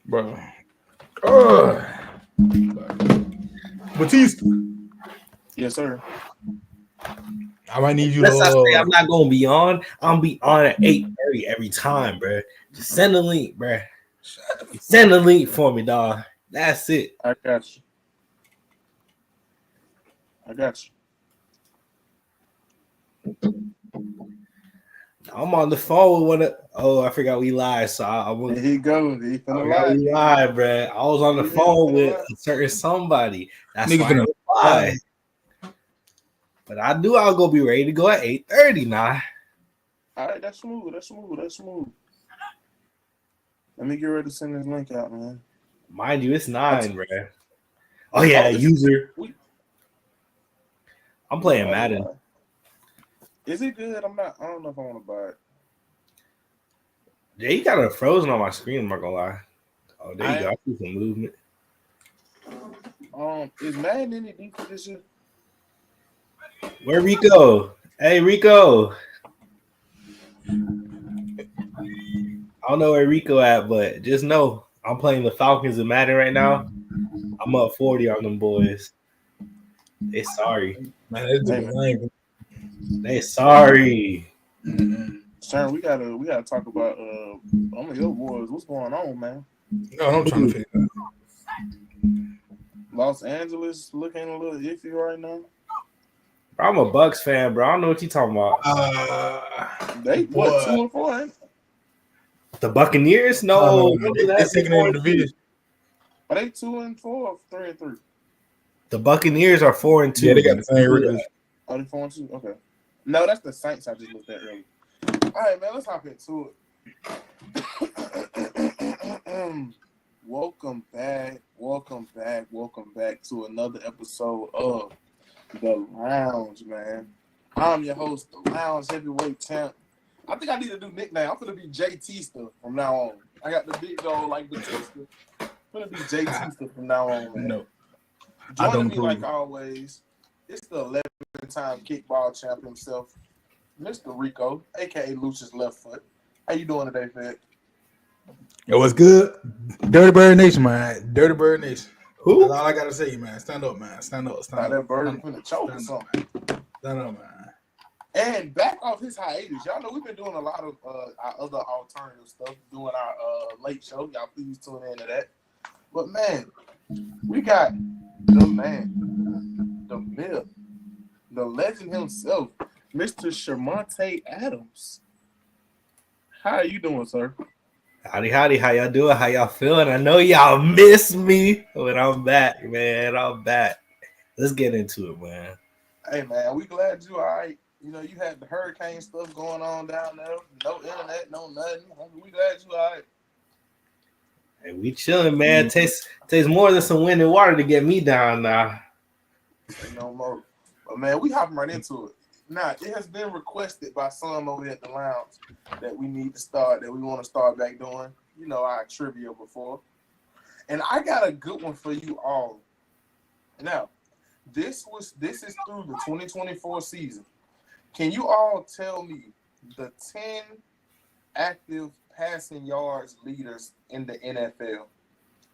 bro. Batista. Yes, sir. I might need you Unless I say to. I'm not gonna be on, I'm gonna be on at 8:30 every time, bro. Just send the link, bro. Send the link for me, dog. That's it. I got you. I got you. I'm on the phone with one of. Oh, I forgot we live, so I There was. he goes. He I finna forgot lie. we live, bro. I was on the You phone finna with lie. a certain somebody. That's Nigga why I finna didn't lie. But I knew I was gonna be ready to go at 8:30 now. All right, that's smooth. Let me get ready to send this link out, man. Mind you, it's 9, bro. Oh yeah, user. I'm playing Madden. Is it good? I don't know if I want to buy it. Yeah, you got it frozen on my screen. I'm not gonna lie. Oh, there you go. I see some movement. Is Madden any deeper this year? Where Rico? Hey, Rico. I don't know where Rico at, but just know I'm playing the Falcons and Madden right now. I'm up 40 on them boys. They sorry. Man, They sorry. Sir, we gotta talk about some of your boys. What's going on, man? No, I'm trying to figure it out. Los Angeles looking a little iffy right now. Bro, I'm a Bucks fan, bro. I don't know what you talking about. They what 2-4? Ain't The Buccaneers? No, they're second in the division. Are they 2-4 or 3-3? The Buccaneers are 4-2. Yeah, they got the same record. Are they 4-2? Okay. No, that's the Saints I just looked at earlier. All right, man, let's hop into it. Welcome back to another episode of The Lounge, man. I'm your host, The Lounge Heavyweight Champ. I think I need a new nickname. I'm going to be JT stuff from now on. I got the big dog like Batista. I'm going to be JT stuff from now on, man. No. Joining me like always, it's the 11-time kickball champ himself, Mr. Rico, a.k.a. Lucius Left Foot. How you doing today, Fed? Yo, what's good? Dirty Bird Nation, man. Dirty Bird Nation. Who? That's all I got to say, man. Stand up, man. Stand up. That bird finna choke or something. Stand up, man. And back off his hiatus. Y'all know we've been doing a lot of our other alternative stuff, doing our late show. Y'all please tune into that. But, man, we got the man, the myth, the legend himself, Mr. Shermante Adams. How are you doing, sir? Howdy. How y'all doing? How y'all feeling? I know y'all miss me, but I'm back, man. I'm back. Let's get into it, man. Hey, man, we glad you all right. You know, you had the hurricane stuff going on down there. No internet, no nothing. We glad you all right. Hey, we chilling, man. Takes more than some wind and water to get me down now. No more. But, man, we hopping right into it. Now, it has been requested by some over at the lounge that we need to start, that we want to start back doing, you know, our trivia before. And I got a good one for you all. Now, this is through the 2024 season. Can you all tell me the 10 active passing yards leaders in the NFL?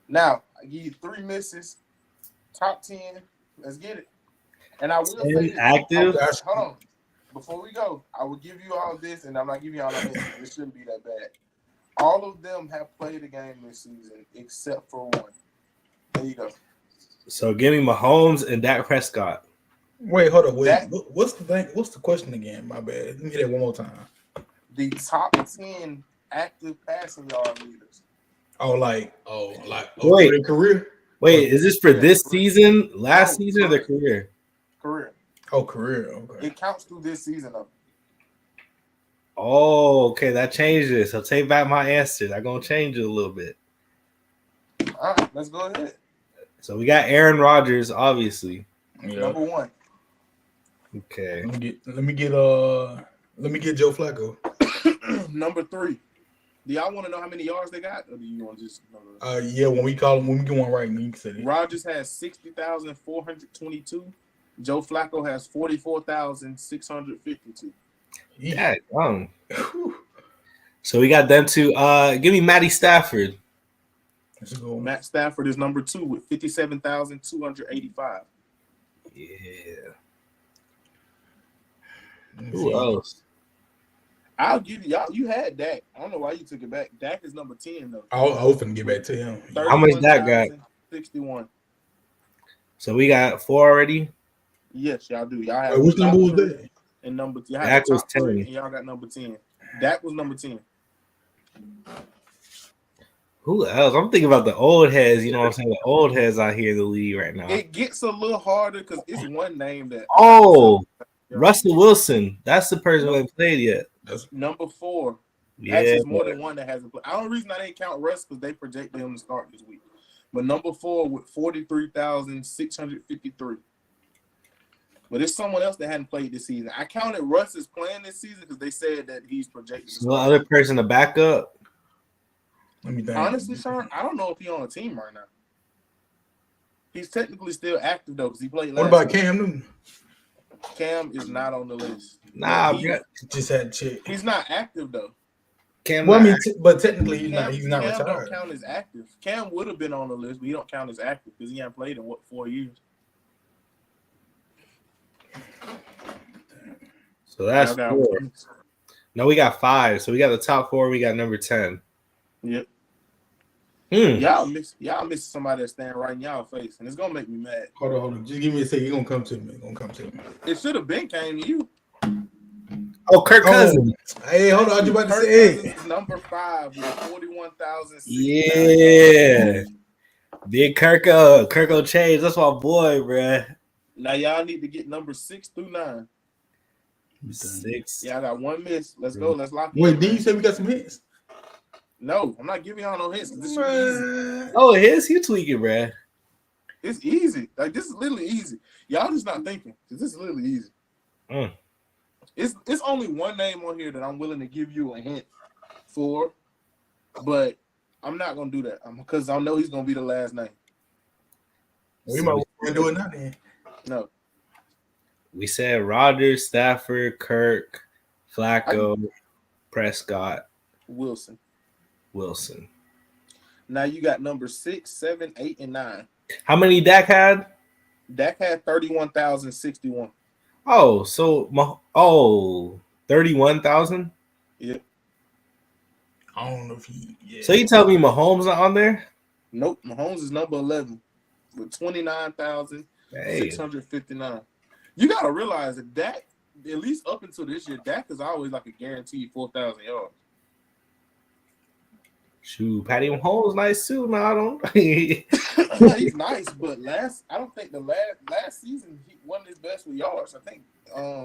Now, I give you 3 misses, top 10. Let's get it. And I will say this. Active. Hold on. Before we go, I will give you all this, and I'm not giving you all that misses. It shouldn't be that bad. All of them have played a game this season except for one. There you go. So give me Mahomes and Dak Prescott. Wait, hold up. Wait. What's the thing? What's the question again? My bad. Let me get that one more time. The top 10 active passing yard leaders. Wait. Their Career? Wait, is this for this season, last season, or their career? Career. Oh, career. Okay. It counts through this season, though. Oh, okay. That changed it. So take back my answer. I'm going to change it a little bit. All right, let's go ahead. So we got Aaron Rodgers, obviously. Yeah. Number 1. Okay. Let me get Joe Flacco. Number 3. Do y'all want to know how many yards they got, or do you want to just? Yeah. When we get one right, you can say it. Rodgers has 60,422. Joe Flacco has 44,652. Yeah. So we got them two. Give me Matty Stafford. That's a good one. Matt Stafford is number 2 with 57,285. Yeah. Let me Who see. else? I'll give you y'all. You had Dak. I don't know why you took it back. Dak is number 10 though. I was finna get back to him. How much Dak got? 61. So we got 4 already. Yes, y'all do. Y'all have Which top number was 3 that? and number. Y'all have Dak the was top 3 10. and y'all got number 10. Dak was number 10. Who else? I'm thinking about the old heads. You know what I'm saying? The old heads out here in the league right now. It gets a little harder because it's one name that. Oh, Russell Wilson. That's the person who ain't played yet. That's Number 4. Yeah. Actually, it's more than one that hasn't played. The only reason I didn't count Russ because they projected him to start this week. But number 4 with 43,653. But it's someone else that hadn't played this season. I counted Russ as playing this season because they said that he's projected to So the start. other person to back up. let me think. Honestly, Sean, I don't know if he's on a team right now. He's technically still active though because he played last. What about week. Cam Newton? Cam is not on the list. Nah, He- bro. Just had to check. He's not active though. Cam, Well, I mean, but technically he's Cam, not. He's not Cam don't retired. count as active. Cam would have been on the list, but he don't count as active because he hasn't played in 4 years. so that's Y'all got 4. one. No, we got 5. So we got the top 4. We got number 10. Yep. Hmm. Y'all miss somebody that's standing right in y'all face, and it's gonna make me mad. Hold on. Just give me a second. He's gonna come to me. It should have been came to you. Oh, Kirk Cousins. Hey, hold on. I was about to Kirk say. Cousins is number 5 with 41,000. Yeah. Big Kirko Chase. That's my boy, bruh. Now y'all need to get number 6 through 9. 6. Yeah, I got one miss. Let's go. Let's lock Wait, in. did you say we got some hits? No, I'm not giving y'all no hints. This should be easy. Oh, you tweaking, bruh. It's easy. Like this is literally easy. Y'all just not thinking. This is literally easy. Mm. It's only one name on here that I'm willing to give you a hint for, but I'm not gonna do that because I know he's gonna be the last name. We might want to do it now then. No, We said Rodgers, Stafford, Kirk, Flacco, Prescott, Wilson. Wilson. Now you got number 6, 7, 8, and 9. How many Dak had? Dak had 31,061. Oh, so 31,000. Yep. I don't know if he. Yeah. So you tell me Mahomes not on there? Nope. Mahomes is number 11 with 29,659. You gotta realize that Dak, at least up until this year, Dak is always like a guaranteed 4,000 yards. Shoot, Patty Mahomes nice too. No, I don't. Yeah, he's nice, but I don't think the last season he wasn't his best with yards. I think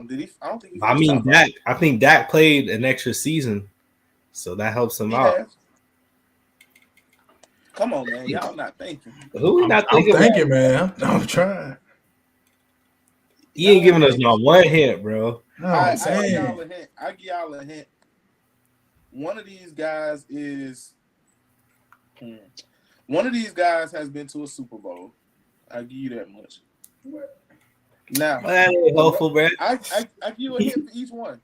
did he? I don't think he. I mean Dak. I think Dak played an extra season, so that helps him out. Has. Come on, man, y'all not thinking. Who we not I'm thinking? thinking, man. I'm trying. He ain't giving us not one hint, bro. No, I I'm give saying. y'all a hint. I give y'all a hint. One of these guys is. One of these guys has been to a Super Bowl. I'll give you that much. Now, That ain't hopeful, bro. I give you a hint for each one.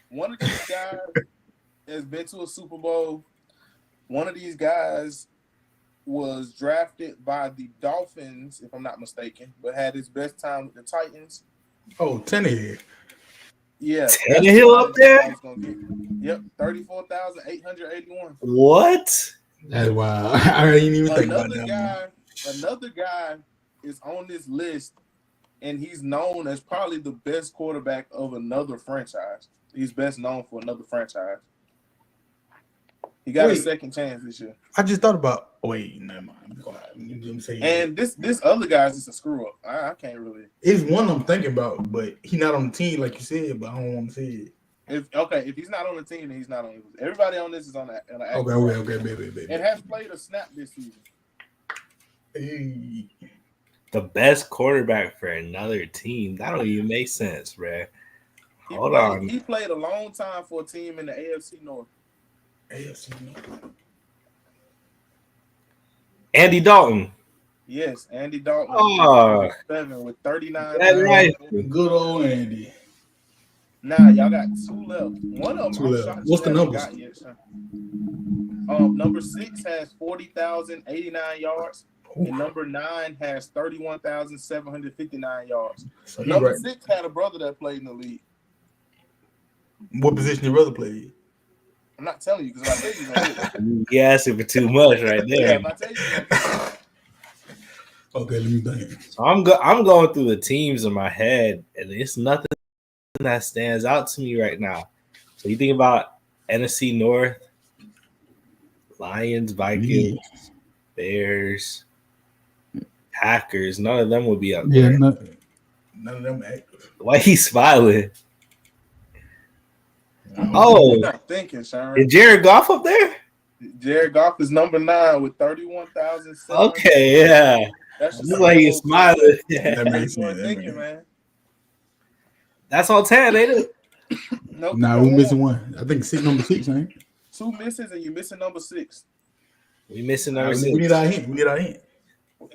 One of these guys has been to a Super Bowl. One of these guys was drafted by the Dolphins, if I'm not mistaken, but had his best time with the Titans. Oh, Tannehill. Yeah. Tannehill up there? Yep, 34,881. What? That's wild. I didn't even think about Another that. Another guy is on this list, and he's known as probably the best quarterback of another franchise. He's best known for another franchise. He got a second chance this year. I just thought about. Wait, never mind. I'm saying. And this other guy's just a screw up. I can't really. It's one I'm thinking about, but he's not on the team like you said. But I don't want to say it. If he's not on the team, then he's not on it. Everybody on this is on that. Okay, baby. And has played a snap this season. Hey. The best quarterback for another team. That don't even make sense, bro. Hold on. He played a long time for a team in the AFC North. Andy Dalton. Yes, Andy Dalton. Oh. 7 with 39. That's right. Good old Andy. Now y'all got 2 left. One of them. Two left. What's the numbers? Number 6 has 40,089 yards, and number 9 has 31,759 yards. So Number right. 6 had a brother that played in the league. What position your brother played? I'm not telling you because if I tell you, you're gonna get it. You asking for too much right Yeah, there. if I tell you, you're gonna get it. Okay, let me think. So I'm going through the teams in my head, and it's nothing that stands out to me right now. So you think about NFC North, Lions, Vikings, Bears, Packers. None of them would be up there. None of them active. Why he smiling? You're Oh, not thinking, Sharon. is Jared Goff up there? Jared Goff is number 9 with 31,000. Okay, yeah. That's That's why he's smiling. That makes You sense. weren't thinking, man. That's all 10, ain't it? Nope. Nah, we missing one. I think number 6, ain't it? 2 misses and you're missing number 6. We missing number 6. We need our hint.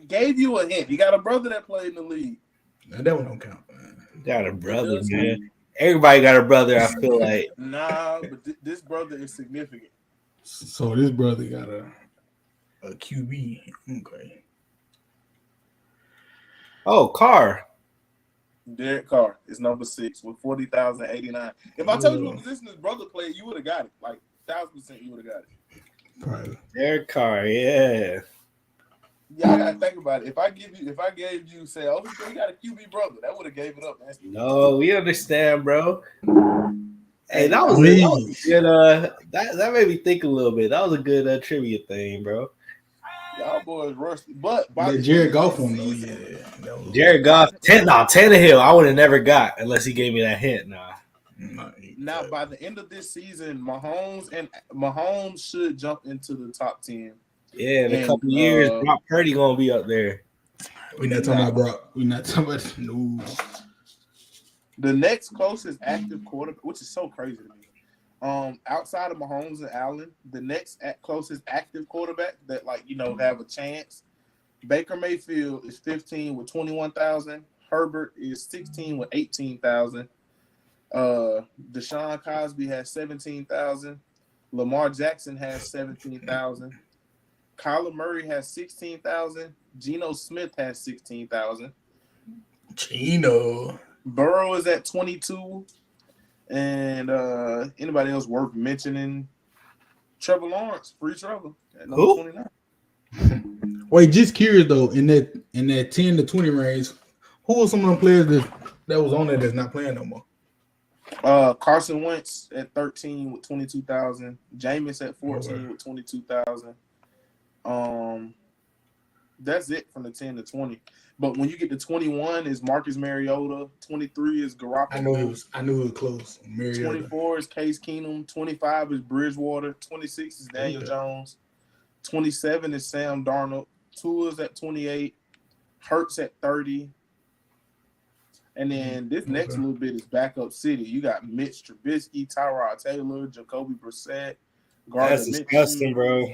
Gave you a hint. You got a brother that played in the league. Nah, that one don't count, man. Got a brother, man. Everybody got a brother, I feel like. Nah, but this brother is significant. So this brother got a QB. Okay. Oh, Carr. Derek Carr is number 6 with 40,089. If I told you what position his brother played, you would have got it. Like 1,000%, you would have got it. Probably. Derek Carr, yeah. Yeah, I gotta think about it. If I gave you, say, oh, you got a QB brother, that would have gave it up, man. No, we understand, bro. Hey, that was good. That made me think a little bit. That was a good trivia thing, bro. Y'all boys rusty, but by That Jared Goff one though, yeah. Jared Goff, Tannehill, I would have never got unless he gave me that hint. Now, by the end of this season, Mahomes should jump into the top 10. Yeah, in a couple years, Brock Purdy gonna be up there. We're not talking about Brock. We're not talking about no. The next closest active quarterback, which is so crazy to me, outside of Mahomes and Allen, the next closest active quarterback that have a chance, Baker Mayfield is 15 with 21,000. Herbert is 16 with 18,000. Deshaun Cosby has 17,000. Lamar Jackson has 17,000. Kyler Murray has 16,000. Geno Smith has 16,000. Geno. Burrow is at 22. And anybody else worth mentioning? Trevor Lawrence, free Trevor at number 29. Wait, just curious though, in that 10 to 20 range, who are some of them players that was on there that's not playing no more? Carson Wentz at 13 with 22,000. Jameis at 14 with 22,000. That's it from the 10 to 20. But when you get to 21 is Marcus Mariota, 23 is Garoppolo. I knew it was close. Mariota. 24 is Case Keenum, 25 is Bridgewater, 26 is Daniel Jones, 27 is Sam Darnold, Tua is at 28, Hurts at 30. And then this next little bit is backup city. You got Mitch Trubisky, Tyrod Taylor, Jacoby Brissett, That's disgusting, bro.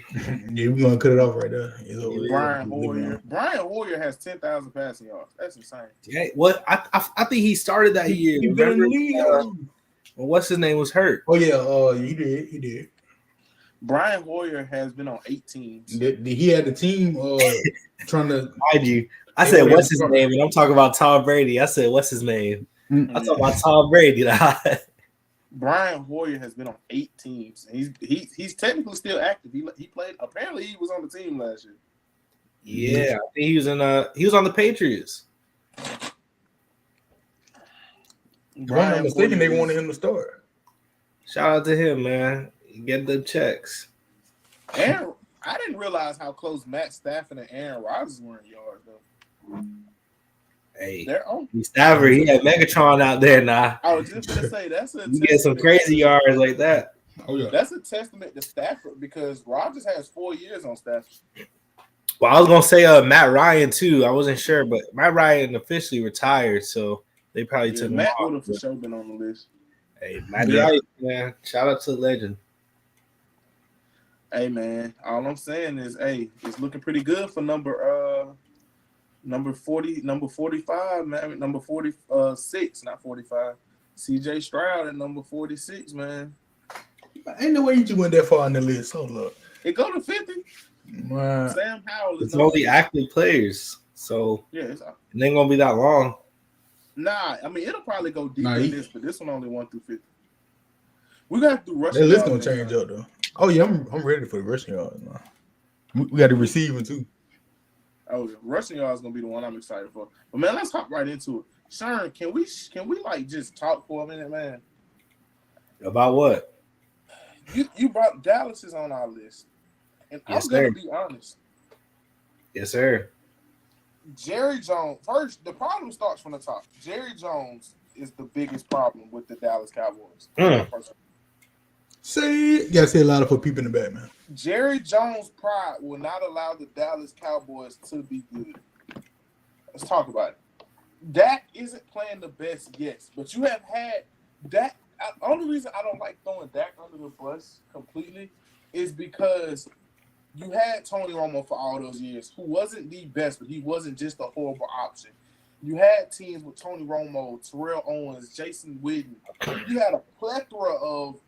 Yeah, we're gonna cut it off right there. Brian Hoyer. Brian Hoyer has 10,000 passing yards. That's insane. Yeah, what I think he started that year. Remember, what's his name was hurt. Oh yeah, he did. Brian Hoyer has been on 8 teams. Did he had the team trying to hide you? I said, what's his name? And I'm talking about Tom Brady. I said, what's his name? I'm talking about Tom Brady. Brian Hoyer has been on 8 teams. He's technically still active. He played. Apparently, he was on the team last year. Yeah, I think he was on the Patriots. If I'm not mistaken, they wanted him to start. Shout out to him, man. Get the checks. I didn't realize how close Matt Stafford and Aaron Rodgers were in yards, though. Hey, they're on. Stafford, he had Megatron out there now. I was just gonna say that's a. You get some crazy yards like that. Oh yeah, that's a testament to Stafford because Rodgers has 4 years on Stafford. Well, I was gonna say Matt Ryan too. I wasn't sure, but Matt Ryan officially retired, so they probably took him Matt off. would have for sure been on the list. Hey, Matt Ryan, man, shout out to the legend. Hey man, all I'm saying is, it's looking pretty good for number 45, man. Number 46, not 45. CJ Stroud at number 46, man. Ain't no way you just went that far on the list. Hold up. It go to 50. Sam Howell is it's only active players, so yeah, it ain't gonna be that long. Nah, I mean it'll probably go deeper than this, but this one only 1 through 50. We got to do rushing. That list gonna change up though. Oh yeah, I'm ready for the rushing yards. We got the receiving too. Oh, yeah. Rushing yards gonna be the one I'm excited for. But man, let's hop right into it. Sharon, can we like just talk for a minute, man? About what? You brought Dallas is on our list, and Yes, I'm gonna sir. be honest. Yes, sir. Jerry Jones. First, the problem starts from the top. Jerry Jones is the biggest problem with the Dallas Cowboys. You gotta say a lot of for people in the back, man. Jerry Jones' pride will not allow the Dallas Cowboys to be good. Let's talk about it. Dak isn't playing the best, yes, but you have had Dak. The only reason I don't like throwing Dak under the bus completely is because you had Tony Romo for all those years, who wasn't the best, but he wasn't just a horrible option. You had teams with Tony Romo, Terrell Owens, Jason Witten. You had a plethora of,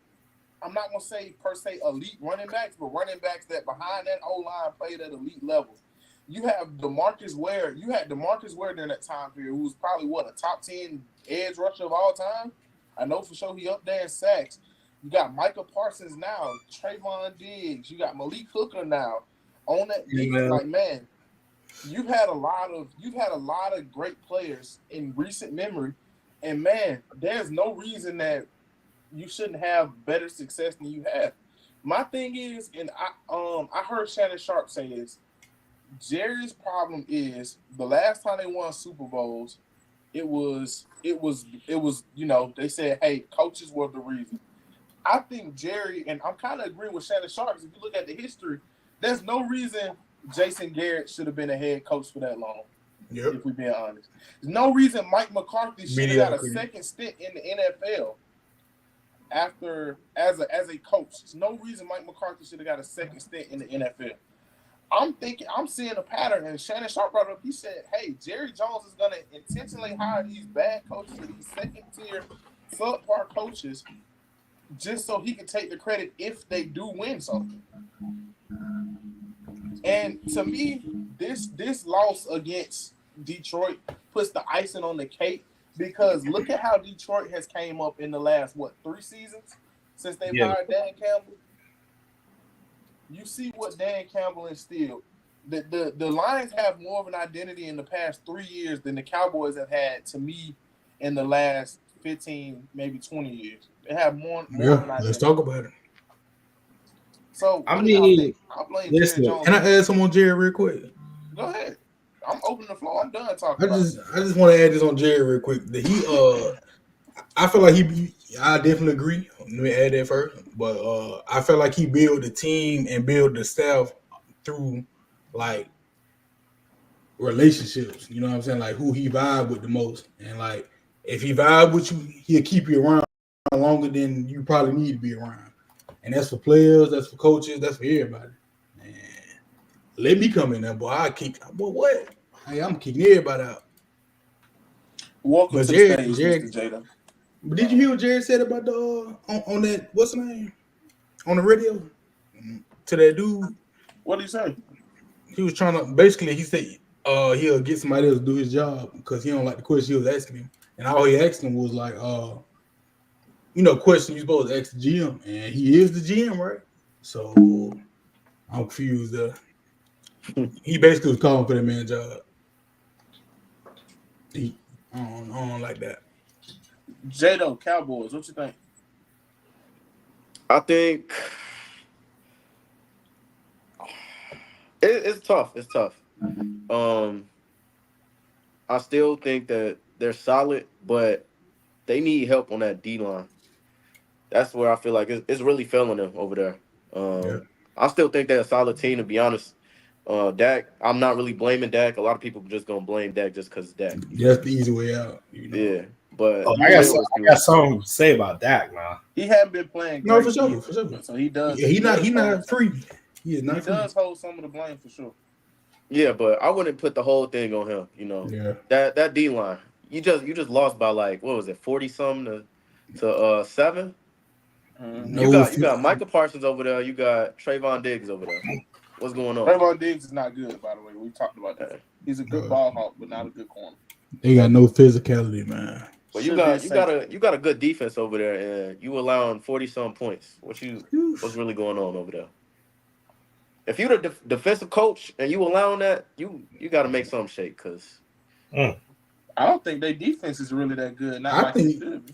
I'm not going to say per se elite running backs, but running backs that behind that O-line played at elite levels. You have DeMarcus Ware. You had DeMarcus Ware during that time period, who was probably, a top 10 edge rusher of all time? I know for sure he up there in sacks. You got Micah Parsons now, Trayvon Diggs. You got Malik Hooker now on that defense. Like, man, you've had a lot of great players in recent memory, and man, there's no reason that you shouldn't have better success than you have. My thing is, and I heard Shannon Sharp say this. Jerry's problem is the last time they won Super Bowls, it was they said, hey, coaches were the reason. I think Jerry, and I'm kind of agreeing with Shannon Sharp, because if you look at the history, there's no reason Jason Garrett should have been a head coach for that long. Yep. If we're being honest. There's no reason Mike McCarthy should have got a second stint in the NFL after as a coach. There's no reason Mike McCarthy should have got a second stint in the NFL. I'm seeing a pattern, and Shannon Sharp brought it up. He said, hey, Jerry Jones is going to intentionally hire these bad coaches and these second-tier subpar coaches just so he can take the credit if they do win something. And to me, this loss against Detroit puts the icing on the cake, because look at how Detroit has came up in the last, 3 seasons since they've hired Dan Campbell. You see what Dan Campbell instilled. The Lions have more of an identity in the past 3 years than the Cowboys have had, to me, in the last 15, maybe 20 years. They have more of an identity. Let's talk about it. So, I mean, I'll blame Jerry Jones. Can I add some on Jerry real quick? Go ahead. I'm opening the floor. I'm done talking. I just want to add this on Jerry real quick. That I feel like I definitely agree. Let me add that first. But I feel like he built the team and built the staff through like relationships. You know what I'm saying? Like who he vibe with the most. And like if he vibe with you, he'll keep you around longer than you probably need to be around. And that's for players, that's for coaches, that's for everybody. Man, let me come in there, boy. What? Hey, I'm kicking everybody out. Welcome to the stage, Mr. Jada. But did you hear what Jared said about the on that, what's the name? On the radio? To that dude? What did he say? He was trying to, basically, he said he'll get somebody else to do his job because he don't like the question he was asking him. And all he asked him was like, question you're supposed to ask the GM. And he is the GM, right? So I'm confused. He basically was calling for that man's job. I don't like that. Jado, Cowboys, what you think? I think it's tough. It's tough. I still think that they're solid, but they need help on that D line. That's where I feel like it's really failing them over there. I still think they're a solid team, to be honest. Dak, I'm not really blaming Dak. A lot of people just gonna blame Dak just because it's Dak. That's the easy way out. Yeah, but I got something to say about Dak, man. He hadn't been playing. No, for sure. So he does. Yeah, he not free. He is not. He does hold some of the blame for sure. Yeah, but I wouldn't put the whole thing on him. Yeah. That D line, you just lost by like, what was it, 40 something to 7. Mm-hmm. You No, got Michael Parsons over there. You got Trayvon Diggs over there. What's going on? Trayvon Diggs is not good, by the way. We talked about that. He's a good ball hawk, but not a good corner. they got no physicality, man. But Should be a safety. you got a good defense over there, and you allowing 40-some points. What's really going on over there? If you're the defensive coach and you allowing that, you got to make something shake because I don't think their defense is really that good. Not I like think- it should be.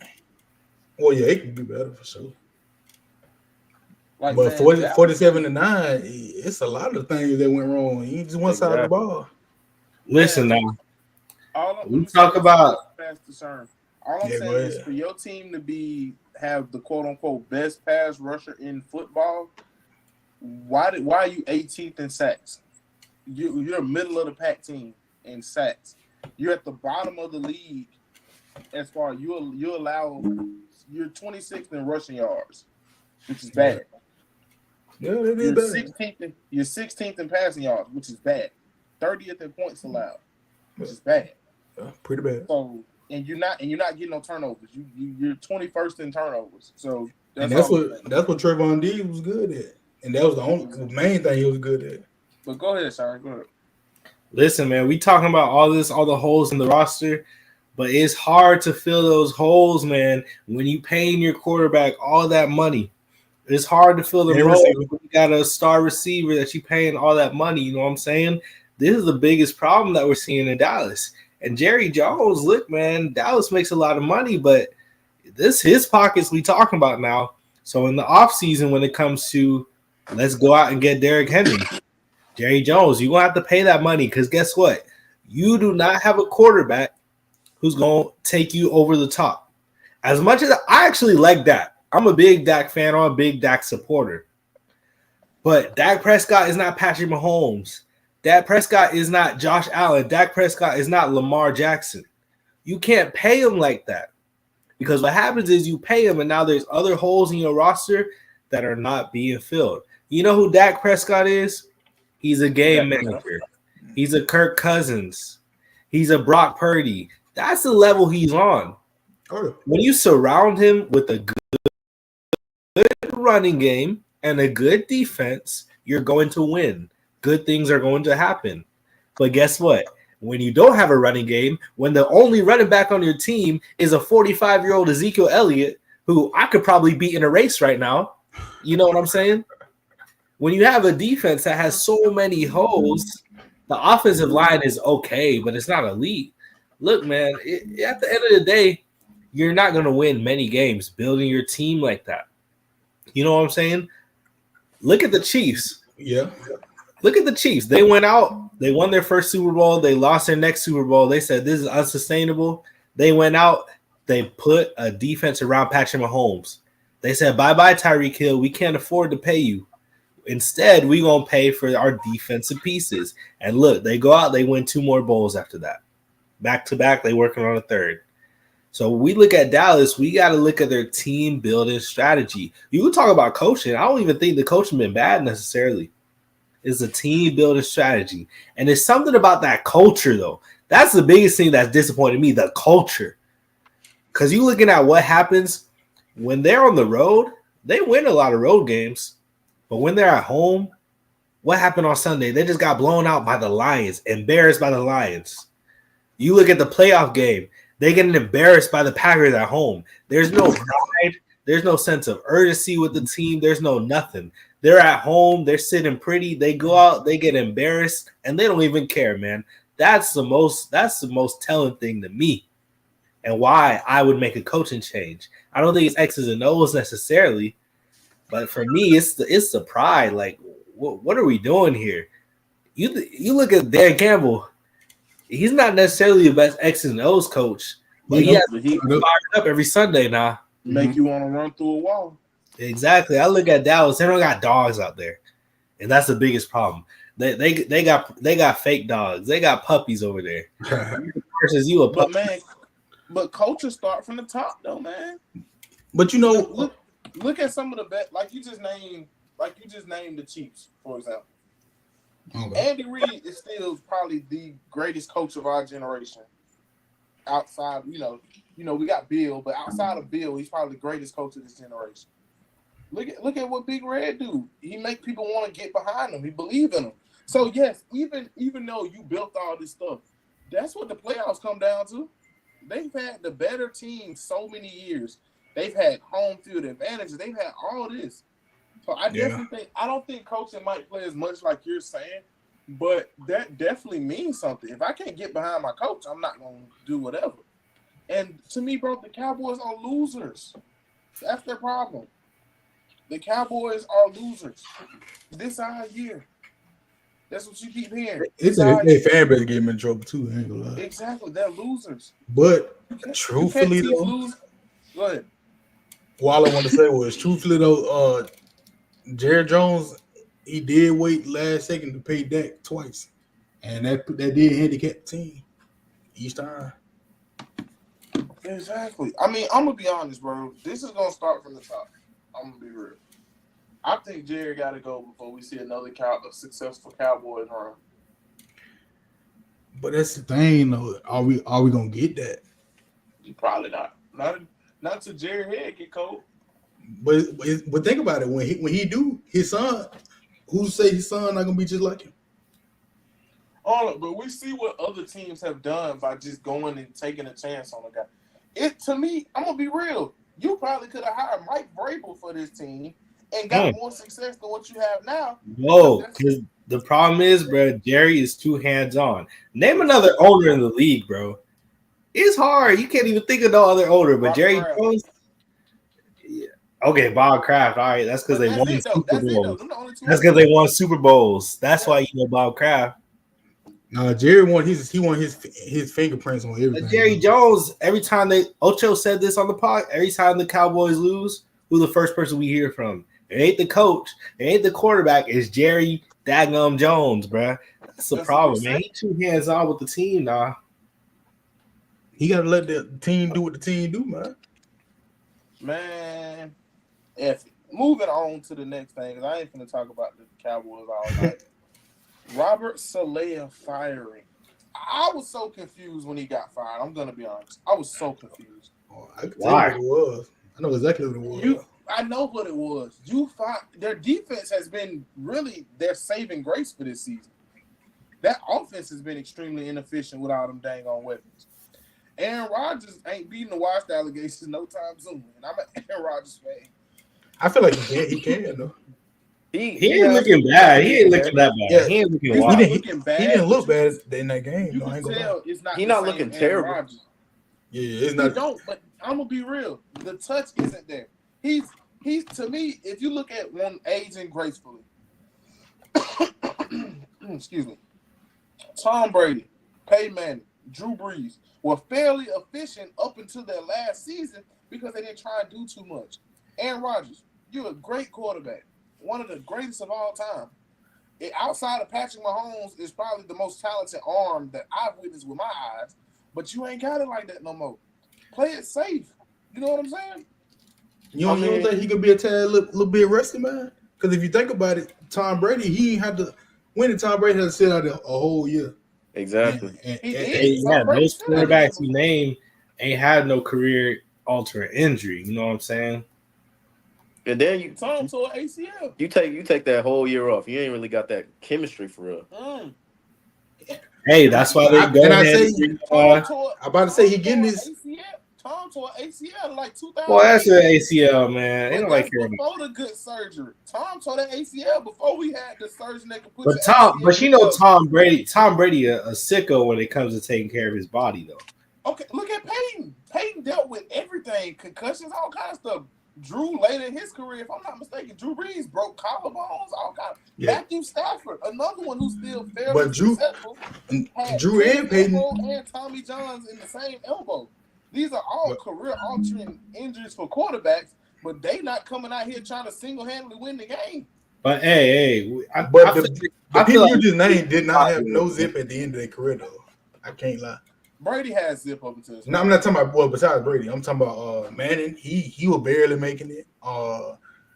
Well, yeah, it could be better for sure. Like, But man, 47-9, it's a lot of things that went wrong. He just one side of the ball. Listen now. Let We me talk say this about- pass discern. All I'm Yeah, saying go is ahead. for your team to have the quote unquote best pass rusher in football, why are you 18th in sacks? You're a middle of the pack team in sacks. You're at the bottom of the league as far as you're 26th in rushing yards, which is bad. Yeah, they did better. You're 16th in passing yards, which is bad. 30th in points allowed, which is bad. Yeah, pretty bad. So and you're not getting no turnovers. You're 21st in turnovers. So That's what Trayvon Diggs was good at, and that was the main thing he was good at. But go ahead, Sharon. Go ahead. Listen, man, we talking about all the holes in the roster, but it's hard to fill those holes, man, when you paying your quarterback all that money. It's hard to fill the role when you got a star receiver that you paying all that money. You know what I'm saying? This is the biggest problem that we're seeing in Dallas. And Jerry Jones, look, man, Dallas makes a lot of money, but his pockets we talking about now. So in the offseason, when it comes to let's go out and get Derrick Henry, Jerry Jones, you're going to have to pay that money because guess what? You do not have a quarterback who's going to take you over the top. As much as I actually like that. I'm a big Dak fan. I'm a big Dak supporter. But Dak Prescott is not Patrick Mahomes. Dak Prescott is not Josh Allen. Dak Prescott is not Lamar Jackson. You can't pay him like that. Because what happens is you pay him and now there's other holes in your roster that are not being filled. You know who Dak Prescott is? He's a game manager. He's a Kirk Cousins. He's a Brock Purdy. That's the level he's on. When you surround him with a good running game and a good defense, you're going to win. Good things are going to happen. But guess what? When you don't have a running game, when the only running back on your team is a 45-year-old Ezekiel Elliott, who I could probably beat in a race right now, you know what I'm saying? When you have a defense that has so many holes, the offensive line is okay, but it's not elite. Look, man, at the end of the day, you're not going to win many games building your team like that. You know what I'm saying? Look at the Chiefs. Yeah. Look at the Chiefs. They went out. They won their first Super Bowl. They lost their next Super Bowl. They said this is unsustainable. They went out. They put a defense around Patrick Mahomes. They said, bye-bye, Tyreek Hill. We can't afford to pay you. Instead, we're going to pay for our defensive pieces. And look, they go out. They win 2 more bowls after that. Back-to-back, they working on a third. So when we look at Dallas, we got to look at their team building strategy. You can talk about coaching. I don't even think the coaching been bad necessarily. It's a team building strategy. And it's something about that culture, though. That's the biggest thing that's disappointed me, the culture. Because you looking at what happens when they're on the road, they win a lot of road games. But when they're at home, what happened on Sunday? They just got blown out by the Lions, embarrassed by the Lions. You look at the playoff game. They get embarrassed by the Packers at home. There's no pride. There's no sense of urgency with the team. There's no nothing. They're at home. They're sitting pretty. They go out. They get embarrassed, and they don't even care, man. That's the most telling thing to me, and why I would make a coaching change. I don't think it's X's and O's necessarily, but for me, it's the pride. Like, what are we doing here? You look at Dan Campbell. He's not necessarily the best X's and O's coach, but he has fired up every Sunday now. Make you want to run through a wall. Exactly. I look at Dallas. They don't got dogs out there, and that's the biggest problem. They got fake dogs. They got puppies over there. Versus you a puppy. But man, coaches start from the top though, man. But you know, look at some of the best. Like you just named the Chiefs, for example. Okay. Andy Reid is still probably the greatest coach of our generation. Outside, you know, we got Bill, but outside of Bill, he's probably the greatest coach of this generation. Look at what Big Red do. He make people want to get behind him. He believe in him. So yes, even though you built all this stuff, that's what the playoffs come down to. They've had the better team so many years. They've had home field advantages. They've had all this. So I definitely think I don't think coaching might play as much like you're saying, but that definitely means something. If I can't get behind my coach, I'm not gonna do whatever. And to me, bro, the Cowboys are losers. That's their problem. The Cowboys are losers. This our year. That's what you keep hearing. It's their fan base getting in trouble too. I ain't gonna lie. Exactly, they're losers. But truthfully, though, go ahead. all I want to say was, truthfully though, Jared Jones, he did wait last second to pay Dak twice, and that did handicap the team each time. Exactly. I mean, I'm gonna be honest, bro. This is gonna start from the top. I'm gonna be real. I think Jerry got to go before we see another successful Cowboys run. But that's the thing, though. Are we gonna get that? Probably not. Not to Jerry head get cold. But think about it. When he do, his son, who say his son not gonna be just like him? Oh, but we see what other teams have done by just going and taking a chance on a guy. To me, I'm gonna be real. You probably could have hired Mike Vrabel for this team and got more success than what you have now. No, because the problem is, bro, Jerry is too hands-on. Name another owner in the league, bro. It's hard. You can't even think of no other owner, but Jerry Jones. Yeah. Okay, Bob Kraft. All right, that's because they won Super Bowls. That's because they won Super Bowls. That's why you know Bob Kraft. No, Jerry won his fingerprints on everything. Jerry Jones, every time Ocho said this on the pod, every time the Cowboys lose, who's the first person we hear from? It ain't the coach, it ain't the quarterback, it's Jerry Daggum Jones, bro. That's the problem, man. He too hands-on with the team, nah. He gotta let the team do what the team do, man. Man, moving on to the next thing, because I ain't gonna talk about the Cowboys all night. Robert Saleh firing. I was so confused when he got fired. I'm gonna be honest. I was so confused. I can tell you what it was. I know exactly what it was. I know what it was. Their defense has been really their saving grace for this season. That offense has been extremely inefficient with all them dang on weapons. Aaron Rodgers ain't beating the washed allegations no time soon. And I'm an Aaron Rodgers fan. I feel like he can though. He ain't looking bad. He ain't looking that bad. Yeah. He ain't looking wild. He didn't look bad in that game. You can tell it's not. He's not looking terrible. Rodgers. Yeah, it's not. He don't. But I'm gonna be real. The touch isn't there. He's to me. If you look at one aging gracefully, excuse me, Tom Brady, Peyton Manning, Drew Brees were fairly efficient up until their last season because they didn't try and do too much. Aaron Rodgers, you're a great quarterback. One of the greatest of all time. Outside of Patrick Mahomes is probably the most talented arm that I've witnessed with my eyes, but you ain't got it like that no more. Play it safe. You know what I'm saying? You don't think he could be a tad little bit rusty, man? Because if you think about it, Tom Brady, he had to win. Tom Brady had to sit out a whole year. Exactly. Those quarterbacks you name ain't had no career-altering injury. You know what I'm saying? And then Tom tore ACL. You take that whole year off. You ain't really got that chemistry for real. Hey, that's why they go ahead. I'm about to say he getting this. Tom tore ACL like 2000. Well, that's an ACL, man. They don't like hearing before the good surgery. Tom tore that ACL before we had the surgeon that could put. But you know, Tom Brady, a sicko when it comes to taking care of his body, though. Okay, look at Peyton. Peyton dealt with everything, concussions, all kinds of stuff. Drew later in his career, if I'm not mistaken, Drew Brees broke collarbones, all kinds. Yeah. Matthew Stafford, another one who's still fairly successful. Drew and Peyton and Tommy Johns in the same elbow. These are all career-altering injuries for quarterbacks, but they not coming out here trying to single-handedly win the game. But hey, the people you just named did not have no zip at the end of their career, though. I can't lie. Brady has zip up until. No, I'm not talking about besides Brady. I'm talking about Manning. He was barely making it.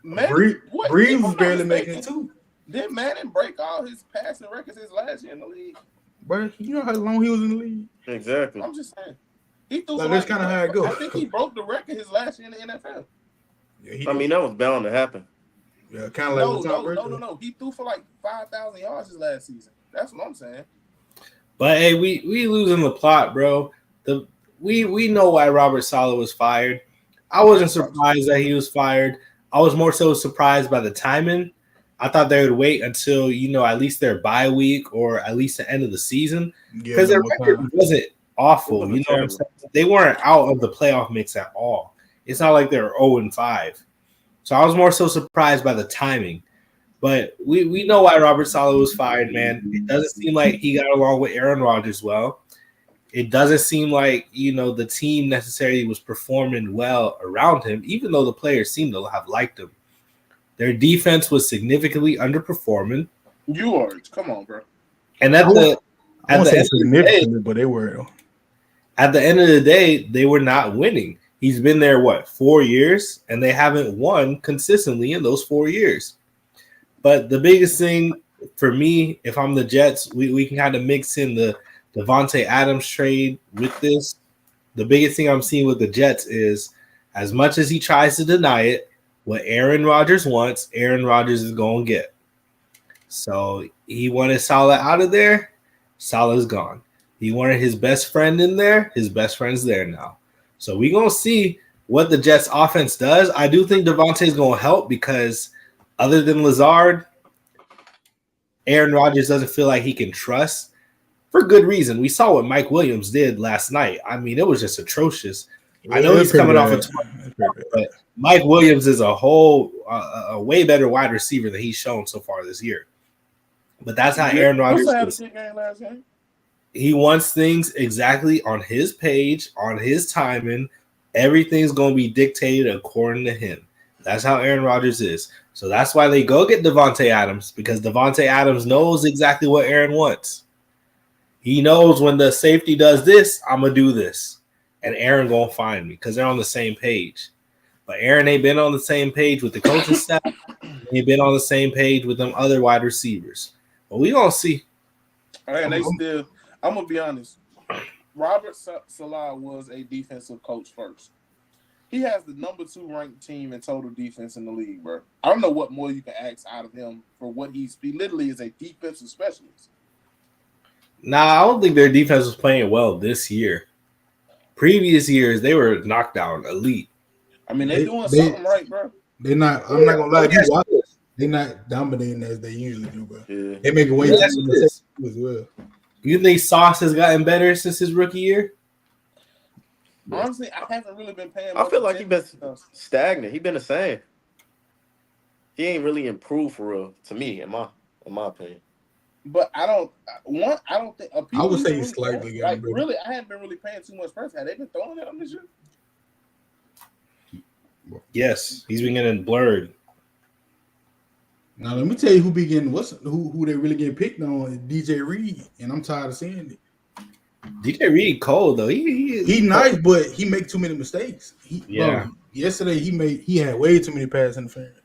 Brees was barely making it too. Did Manning break all his passing records his last year in the league? Bro, you know how long he was in the league. Exactly. I'm just saying. He threw that's kind of how it goes. I think he broke the record his last year in the NFL. Yeah, I mean, that was bound to happen. Yeah, kind of like no. He threw for like 5,000 yards his last season. That's what I'm saying. But hey, we losing the plot, bro. We know why Robert Saleh was fired. I wasn't surprised that he was fired. I was more so surprised by the timing. I thought they would wait until at least their bye week or at least the end of the season because their record wasn't awful. It wasn't What I'm saying? They weren't out of the playoff mix at all. It's not like they're 0-5. So I was more so surprised by the timing. But we know why Robert Saleh was fired, man. It doesn't seem like he got along with Aaron Rodgers well. It doesn't seem like, the team necessarily was performing well around him, even though the players seem to have liked him. Their defense was significantly underperforming. Come on, bro. And I won't say significantly, but they were. At the end of the day, they were not winning. He's been there, 4 years? And they haven't won consistently in those 4 years. But the biggest thing for me, if I'm the Jets, we can kind of mix in the Devontae Adams trade with this. The biggest thing I'm seeing with the Jets is, as much as he tries to deny it, what Aaron Rodgers wants, Aaron Rodgers is going to get. So he wanted Saleh out of there. Saleh's gone. He wanted his best friend in there. His best friend's there now. So we're going to see what the Jets offense does. I do think Devontae is going to help because other than Lazard, Aaron Rodgers doesn't feel like he can trust for good reason. We saw what Mike Williams did last night. I mean, it was just atrocious. I know he's coming off a 20, but Mike Williams is a way better wide receiver than he's shown so far this year. But that's how Aaron Rodgers is. He wants things exactly on his page, on his timing. Everything's going to be dictated according to him. That's how Aaron Rodgers is. So that's why they go get Devontae Adams, because Devontae Adams knows exactly what Aaron wants. He knows when the safety does this, I'm going to do this. And Aaron going to find me because they're on the same page. But Aaron ain't been on the same page with the coaching staff. He ain't been on the same page with them other wide receivers. But we going to see. And I'm going to be honest. Robert Saleh was a defensive coach first. He has the number 2 ranked team in total defense in the league, bro. I don't know what more you can ask out of him for what he literally is a defensive specialist. Nah, I don't think their defense was playing well this year. Previous years, they were knocked down elite. I mean, they're doing something right, bro. They're not. I'm not gonna lie to you. They're not dominating as they usually do, bro. Yeah. They make way too many mistakes as well. You think Sauce has gotten better since his rookie year? Honestly, I haven't really been paying. I feel like he's been stagnant. He's been the same. He ain't really improved for real, to me, in my opinion. But I don't think. I would say he's slightly like really. I haven't been really paying too much first. Have they been throwing at him this year? Yes, he's been getting blurred. Now let me tell you who they really getting picked on is DJ Reed, and I'm tired of seeing it. DJ Reed cold though. He nice, but he make too many mistakes. Yesterday he had way too many pass interference.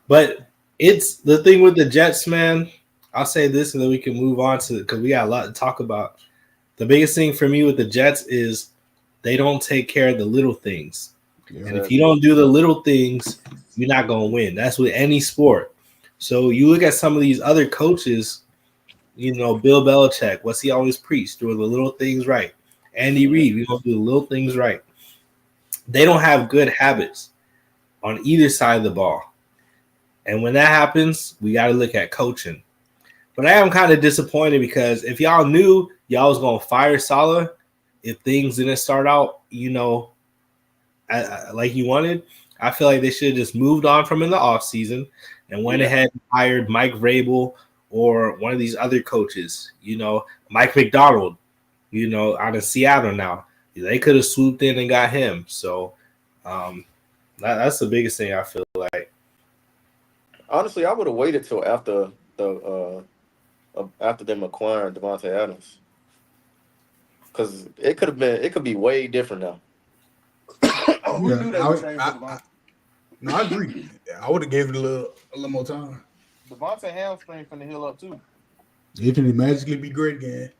But it's the thing with the Jets, man. I'll say this, and then we can move on to because we got a lot to talk about. The biggest thing for me with the Jets is they don't take care of the little things, and if you don't do the little things, you're not gonna win. That's with any sport. So you look at some of these other coaches. Bill Belichick, what's he always preach? Doing the little things right. Andy Reid, we don't do the little things right. They don't have good habits on either side of the ball. And when that happens, we got to look at coaching. But I am kind of disappointed because if y'all knew y'all was going to fire Saleh, if things didn't start out, like you wanted, I feel like they should have just moved on from in the offseason and went ahead and hired Mike Vrabel or one of these other coaches, Mike McDonald, out of Seattle now. They could have swooped in and got him. So that's the biggest thing I feel like. Honestly, I would have waited till after them acquiring Devontae Adams, because it could be way different now. I agree. I would have gave it a little more time. Devontae hamstring finna heal up too. It can magically be great again.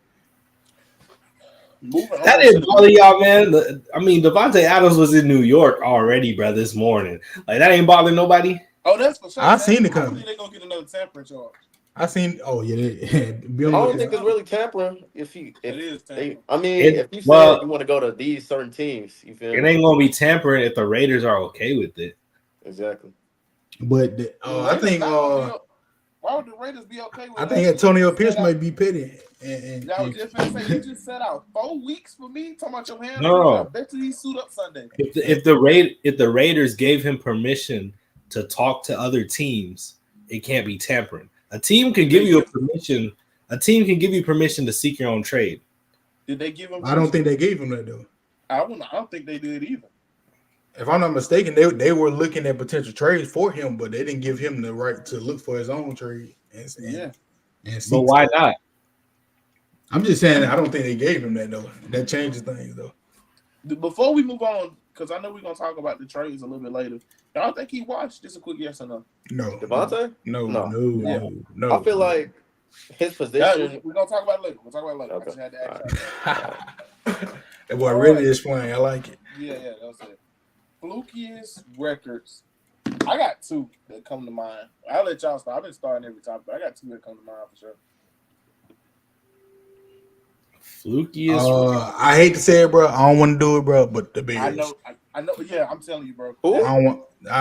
Moving That on didn't to bother y'all, man. I mean, Devontae Adams was in New York already, bro, this morning. Like, that ain't bother nobody. oh, that's for sure. I seen it I coming. believe they're gonna get another tampering charge. I seen. Oh yeah, I Bill. don't think it's really tampering. If It is they, tampering. I mean, It, if you well, said you want to go to these certain teams, you feel it me? ain't going to be tampering if the Raiders are okay with it. Exactly. But The I Raiders think not gonna be. Why would the Raiders be okay with I it? think Antonio Pierce might be petty. And I was just gonna say you just set out 4 weeks for me. Talking about your hamstring. I No, bet you he suit up Sunday. if the Raiders gave him permission to talk to other teams, it can't be tampering. A team can give you a permission. A team can give you permission to seek your own trade. Did they give him? I don't think they gave him that though. I don't think they did either. If I'm not mistaken, they were looking at potential trades for him, but they didn't give him the right to look for his own trade. And But seek why stuff. not? I'm just saying I don't think they gave him that though. That changes things though. Before we move on, because I know we're gonna talk about the trades a little bit later. Y'all think he watched? Just a quick yes or no. No. Devontae? No. I feel like his position. We're gonna talk about it later. We'll talk about it later. Okay. I just had to ask y'all. That boy really is playing. I like it. Yeah, that was it. Flukiest records. I got 2 that come to mind. I'll let y'all start. I've been starting every time, but I got 2 that come to mind for sure. Flukiest. I hate to say it, bro. I don't want to do it, bro. But the Bears. I know. Yeah, I'm telling you, bro. Who? I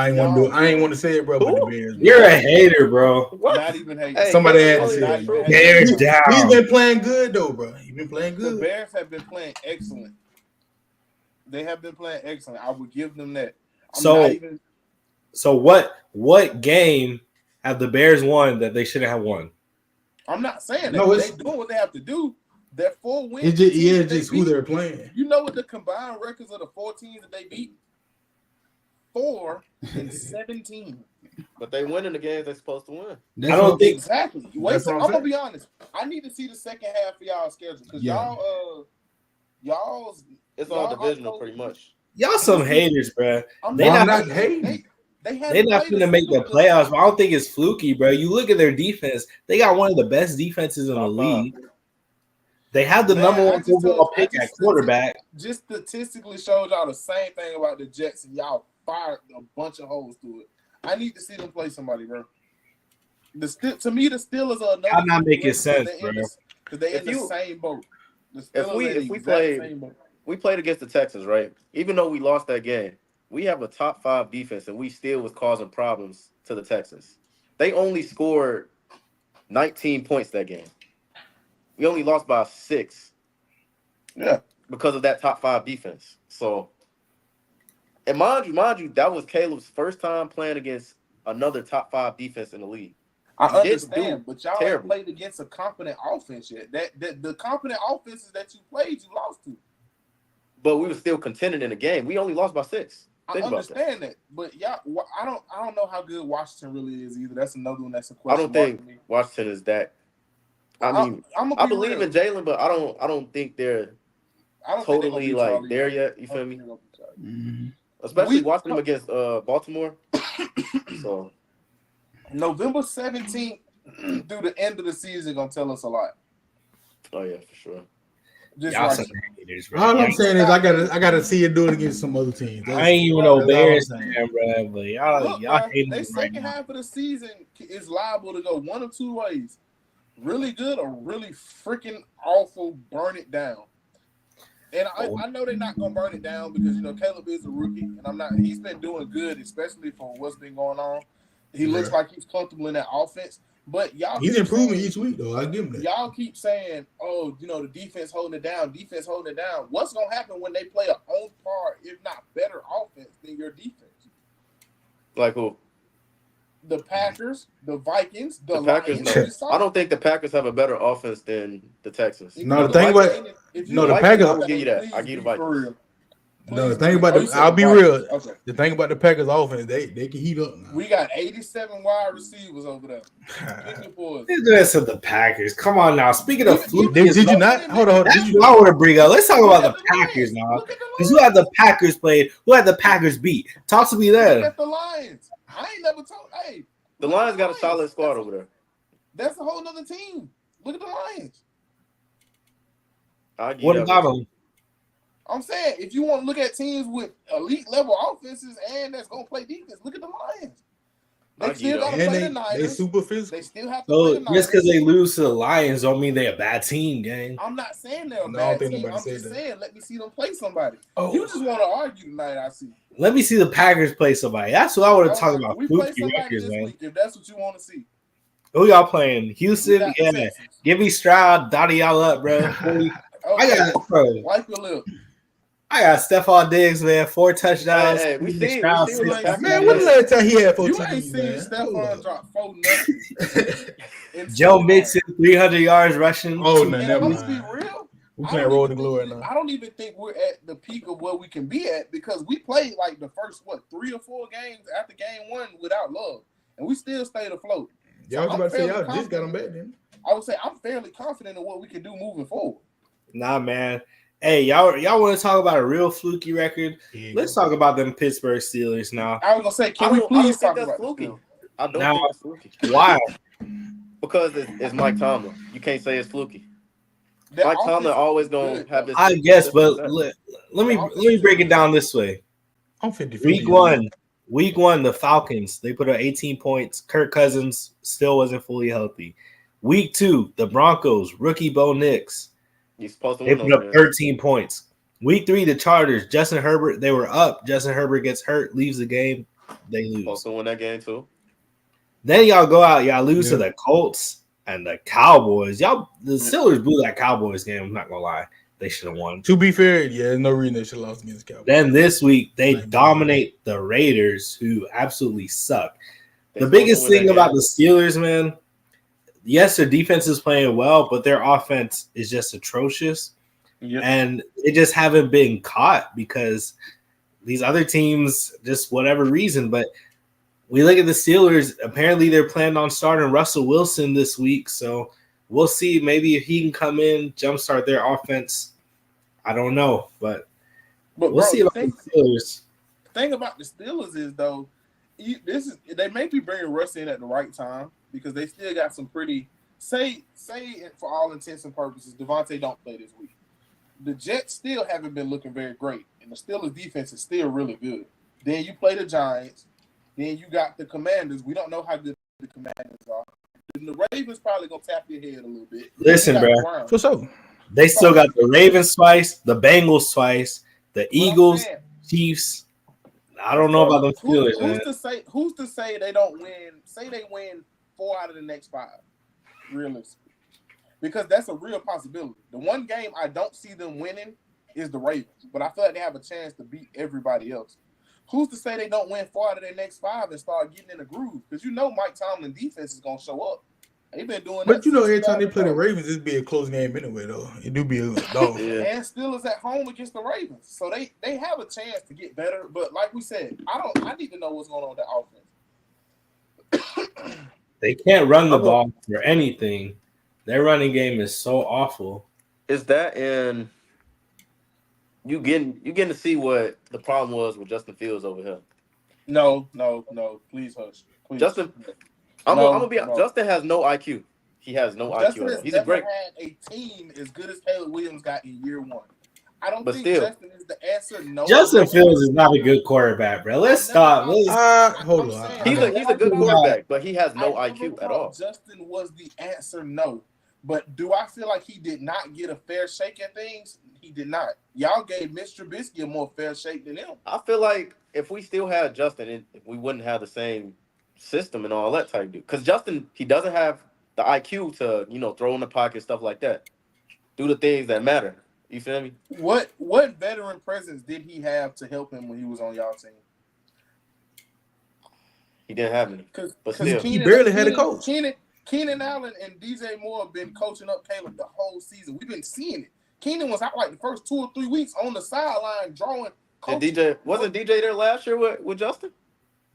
ain't want to do it. I ain't want to say it, bro. But the Bears. You're a hater, bro. What? Not even hating. Hey, Somebody Caleb had to Williams say is it. true. Bears down. He's been playing good though, bro. He's been playing The good. Bears have been playing excellent. They have been playing excellent. I would give them that. So what game have the Bears won that they shouldn't have won? I'm not saying that. No, They doing what they have to do. That 4 wins. It's just who they're playing. You know what the combined records of the 4 teams that they beat? 4-17. But they winning the games they're supposed to win. I don't think Exactly. That's what I'm I'm gonna saying. be honest. I need to see the second half of y'all's schedule because y'all's It's all divisional pretty much. y'all some haters, bro. I'm They not hating. They're not going to make the playoffs. But I don't think it's fluky, bro. You look at their defense; they got one of the best defenses in the league. They have the number 1 overall pick at quarterback. Just statistically showed y'all the same thing about the Jets, and y'all fired a bunch of holes through it. I need to see them play somebody, bro. To me, the Steelers are another. I'm not making sense, bro. Because they in the same boat. If we played against the Texans, right? Even though we lost that game, we have a top 5 defense, and we still was causing problems to the Texans. They only scored 19 points that game. We only lost by 6. Yeah. Because of that top 5 defense. So, and mind you, that was Caleb's first time playing against another top 5 defense in the league. I understand, but y'all haven't played against a competent offense yet. That the competent offenses that you played, you lost to. But we were still contending in the game. We only lost by 6. I understand that, but y'all, I don't know how good Washington really is either. That's another one that's a question. I don't think Washington is that. I mean, I believe in Jalen, but I don't think they're totally like there yet. You feel me? Mm-hmm. Especially watching them against Baltimore. So November 17th through the end of the season gonna tell us a lot. Oh yeah, for sure. All I'm saying is I gotta see you do it against some other teams. I ain't even no Bears fan, bro. But y'all hate the me second half of the season is liable to go one of 2 ways: really good or really freaking awful. Burn it down. And I know they're not gonna burn it down because Caleb is a rookie, and he's been doing good, especially for what's been going on. He looks like he's comfortable in that offense. But he's improving each week, though. I give him that. Y'all keep saying, "Oh, the defense holding it down. Defense holding it down." What's gonna happen when they play a on par, if not better, offense than your defense? Like who? The Packers, the Vikings, the Packers. Lions. No. I don't think the Packers have a better offense than the Texans. No, the thing about the Packers. I will give you that. I give you the Vikings. No, the thing about I'll be real. Okay. The thing about the Packers offense, they can heat up now. We got 87 wide receivers over there. This is the Packers. Come on now. Speaking of fluke, did you not? Hold on. That's what I want to bring up. Let's talk about the Packers now. Because who had the Packers played? Who had the Packers beat? Talk to me there. Look at the Lions. I ain't never told. Hey, the Lions got a solid squad over there. That's a whole nother team. Look at the Lions. I'll give What that about one. them? I'm saying if you want to look at teams with elite level offenses and that's gonna play defense, look at the Lions. They I'll still give got to that And play the they Niners. super physical. They still have to play So the Niners. just because they lose to the Lions don't mean they're a bad team, gang. I'm not saying they're a No, I don't bad think team. nobody I'm said just that. saying let me see them play somebody. Oh. You just want to argue tonight, I see. Let me see the Packers play somebody. That's what I want to talk about. We play Fluky somebody records, this man. week if that's what you want to see. Who y'all playing? We Houston? got the Yeah. Texans. Give me Stroud, dotty y'all up, bro. Okay. I got bro. Wipe your lip. I got Stephon Diggs, man. 4 touchdowns. Hey, we CJ seen Stroud, what 6 the Packers Man, did. when the last time he had 4 You TDs, ain't seen man? Stephon drop 4-0. in Joe so Mixon, long. 300 yards rushing. Oh, two no, And never let's be mind. real. We I playing don't Road even to Glory think- now. I don't even think we're at the peak of where we can be at because we played like the first 3 or 4 games after game 1 without Love, and we still stayed afloat. Y'all was I'm about to say fairly y'all just got them confident. back then. I would say I'm fairly confident in what we can do moving forward. Nah, man. Hey, y'all want to talk about a real fluky record? Yeah. Let's talk about them Pittsburgh Steelers now. I was gonna say, I can we don't please think talk that's about fluky. this? I don't Now- think it's fluky. Why? Because it's Mike Tomlin. You can't say it's fluky. Their Mike Tomlin offense always is gonna good, have though. this. I guess, but success. let me break it down this way. I'm 50-50. Week one, the Falcons, they put up 18 points. Kirk Cousins still wasn't fully healthy. Week 2, the Broncos, rookie Bo Nix, You're supposed to they win put those up games. 13 points. Week 3, the Chargers, Justin Herbert, they were up. Justin Herbert gets hurt, leaves the game, they lose. Supposed to win that game too. Then y'all go out, y'all lose to Yeah. the Colts and the Cowboys. Y'all, the Steelers blew that Cowboys game. I'm not gonna lie, they should have won. To be fair, yeah, there's no reason they should have lost against the Cowboys. Then this week they Like, dominate the Raiders, who absolutely suck. They The supposed to biggest win that thing about game. the Steelers, man, yes, their defense is playing well, but their offense is just atrocious. Yep. And they just haven't been caught because these other teams, just whatever reason. But we look at the Steelers, apparently they're planning on starting Russell Wilson this week. So we'll see maybe if he can come in, jumpstart their offense. I don't know, but But we'll see about the Steelers. The thing about the Steelers is though, they may be bringing Russ in at the right time because they still got some pretty say for all intents and purposes, Devontae don't play this week. The Jets still haven't been looking very great, and the Steelers defense is still really good. Then you play the Giants, then you got the Commanders. We don't know how good the Commanders are. And the Ravens probably gonna tap your head a little bit. Listen, You got bro. the Browns. For sure. They still got the Ravens twice, the Bengals twice, the What I'm Eagles, saying, Chiefs. I don't know about them Steelers, man. Who's to say they don't win? Say they win 4 out of the next 5, realistically, because that's a real possibility. The one game I don't see them winning is the Ravens, but I feel like they have a chance to beat everybody else. Who's to say they don't win 4 out of their next 5 and start getting in the groove? Because Mike Tomlin's defense is gonna show up. They've been doing that. But every time they since play the 2000. Ravens, it'd be a close game anyway, though. It do be a dog. Yeah. And Steelers at home against the Ravens, so they have a chance to get better. But like we said, I need to know what's going on with the offense. They can't run the ball for anything. Their running game is so awful. Is that and you getting to see what the problem was with Justin Fields over here? No, please hush. Please. Justin, I'm gonna be honest. Justin has no IQ. He has no Justin IQ. has He's never a great. had a team as good as Caleb Williams got in year 1. I don't But think still. Justin is the answer. No, Justin Fields is not a good quarterback, bro. Let's stop. Hold on. He's a good quarterback, but he has no IQ at all. Justin was the answer. No, but do I feel like he did not get a fair shake at things? He did not. Y'all gave Mr. Trubisky a more fair shake than him. I feel like if we still had Justin, we wouldn't have the same system and all that type of dude. Because Justin, he doesn't have the IQ to throw in the pocket, stuff like that, do the things that matter. You feel me? What veteran presence did he have to help him when he was on y'all team? He didn't have any. But still. He barely had a coach. Keenan Allen and DJ Moore have been coaching up Caleb the whole season. We've been seeing it. Keenan was out like the first 2 or 3 weeks on the sideline drawing. And DJ wasn't DJ there last year with Justin?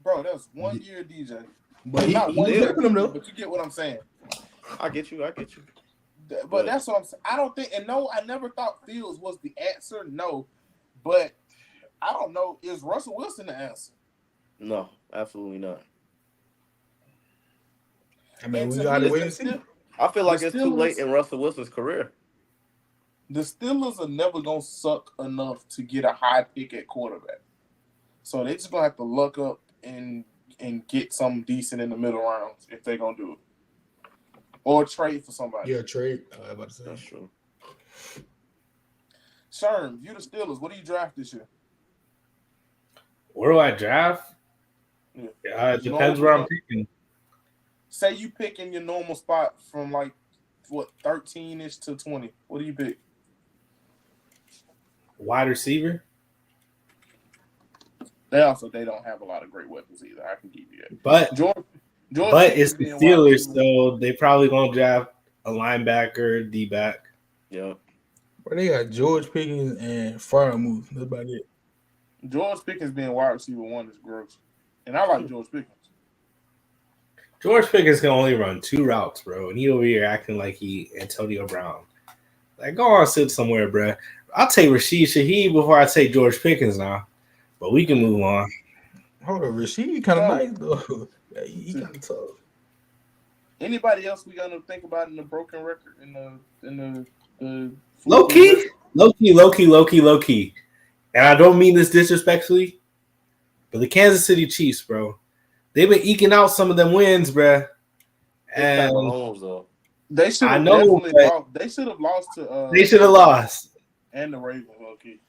Bro, that was 1 year DJ. But he Not 1 was year, helping him, though. but you get what I'm saying. I get you. But that's what I'm saying. I don't think, and no, I never thought Fields was the answer. No, but I don't know. Is Russell Wilson the answer? No, absolutely not. I mean, And we to got me, to wait and it's see. still- I feel like The it's too late Steelers- in Russell Wilson's career. The Steelers are never gonna suck enough to get a high pick at quarterback. So they just gonna have to luck up and get something decent in the middle rounds if they're gonna do it. Or trade for somebody. Yeah, trade. I was about to say. That's true. Sherm, you the Steelers. What do you draft this year? Where do I draft? Yeah. It depends where I'm picking. Say you pick in your normal spot from like what 13-ish to 20. What do you pick? Wide receiver. They don't have a lot of great weapons either. I can give you that. But it's the Steelers, so they probably gonna draft a linebacker, D-back. Yeah. Well, they got George Pickens and Freiermuth. That's about it. George Pickens being wide receiver 1 is gross. And I like George Pickens. George Pickens can only run 2 routes, bro. And he over here acting like he Antonio Brown. Like, go on, sit somewhere, bro. I'll take Rashid Shaheed before I take George Pickens now. But we can move on. Hold on, Rashid kind of nice, though. Yeah, he kind of tough. Anybody else we gonna think about in the broken record in the Low key. And I don't mean this disrespectfully, but the Kansas City Chiefs, bro, they've been eking out some of them wins, bro. And they should have lost to. They should have lost. And the Ravens, low key.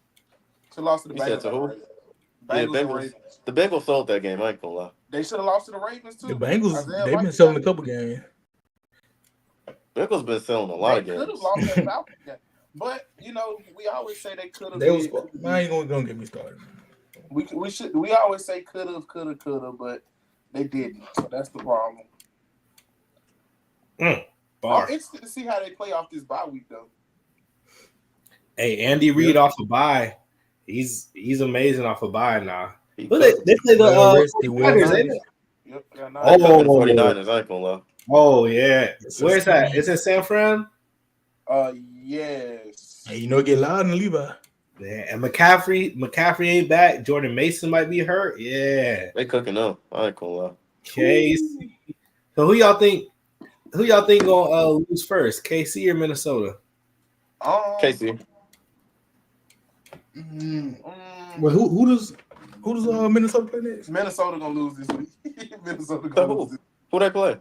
Should have lost to the Bengals. Bengals. The Bengals sold that game. I ain't gonna lie. They should have lost to the Ravens too. The Bengals, they've been selling a couple games. Bengals been selling a lot of games. They could have lost that Falcons game. But, we always say they could have. I ain't gonna get me started. We always say could have, but they didn't. So that's the problem. I'm interested to see how they play off this bye week, though. Hey, Andy Reid off a bye. He's amazing off a bye now. But they play the 49ers, ain't it? Yep. The 49ers, I ain't gonna lie. Oh, yeah. Where's that? Is it San Fran? Yes. Hey, get loud and Levi. Yeah, and McCaffrey ain't back. Jordan Mason might be hurt. Yeah. They cooking up. I ain't gonna lie. Case. So who y'all think gonna lose first? KC or Minnesota? KC. Well, who does Minnesota play next? Minnesota gonna lose this week. Minnesota gonna lose this. Who they play?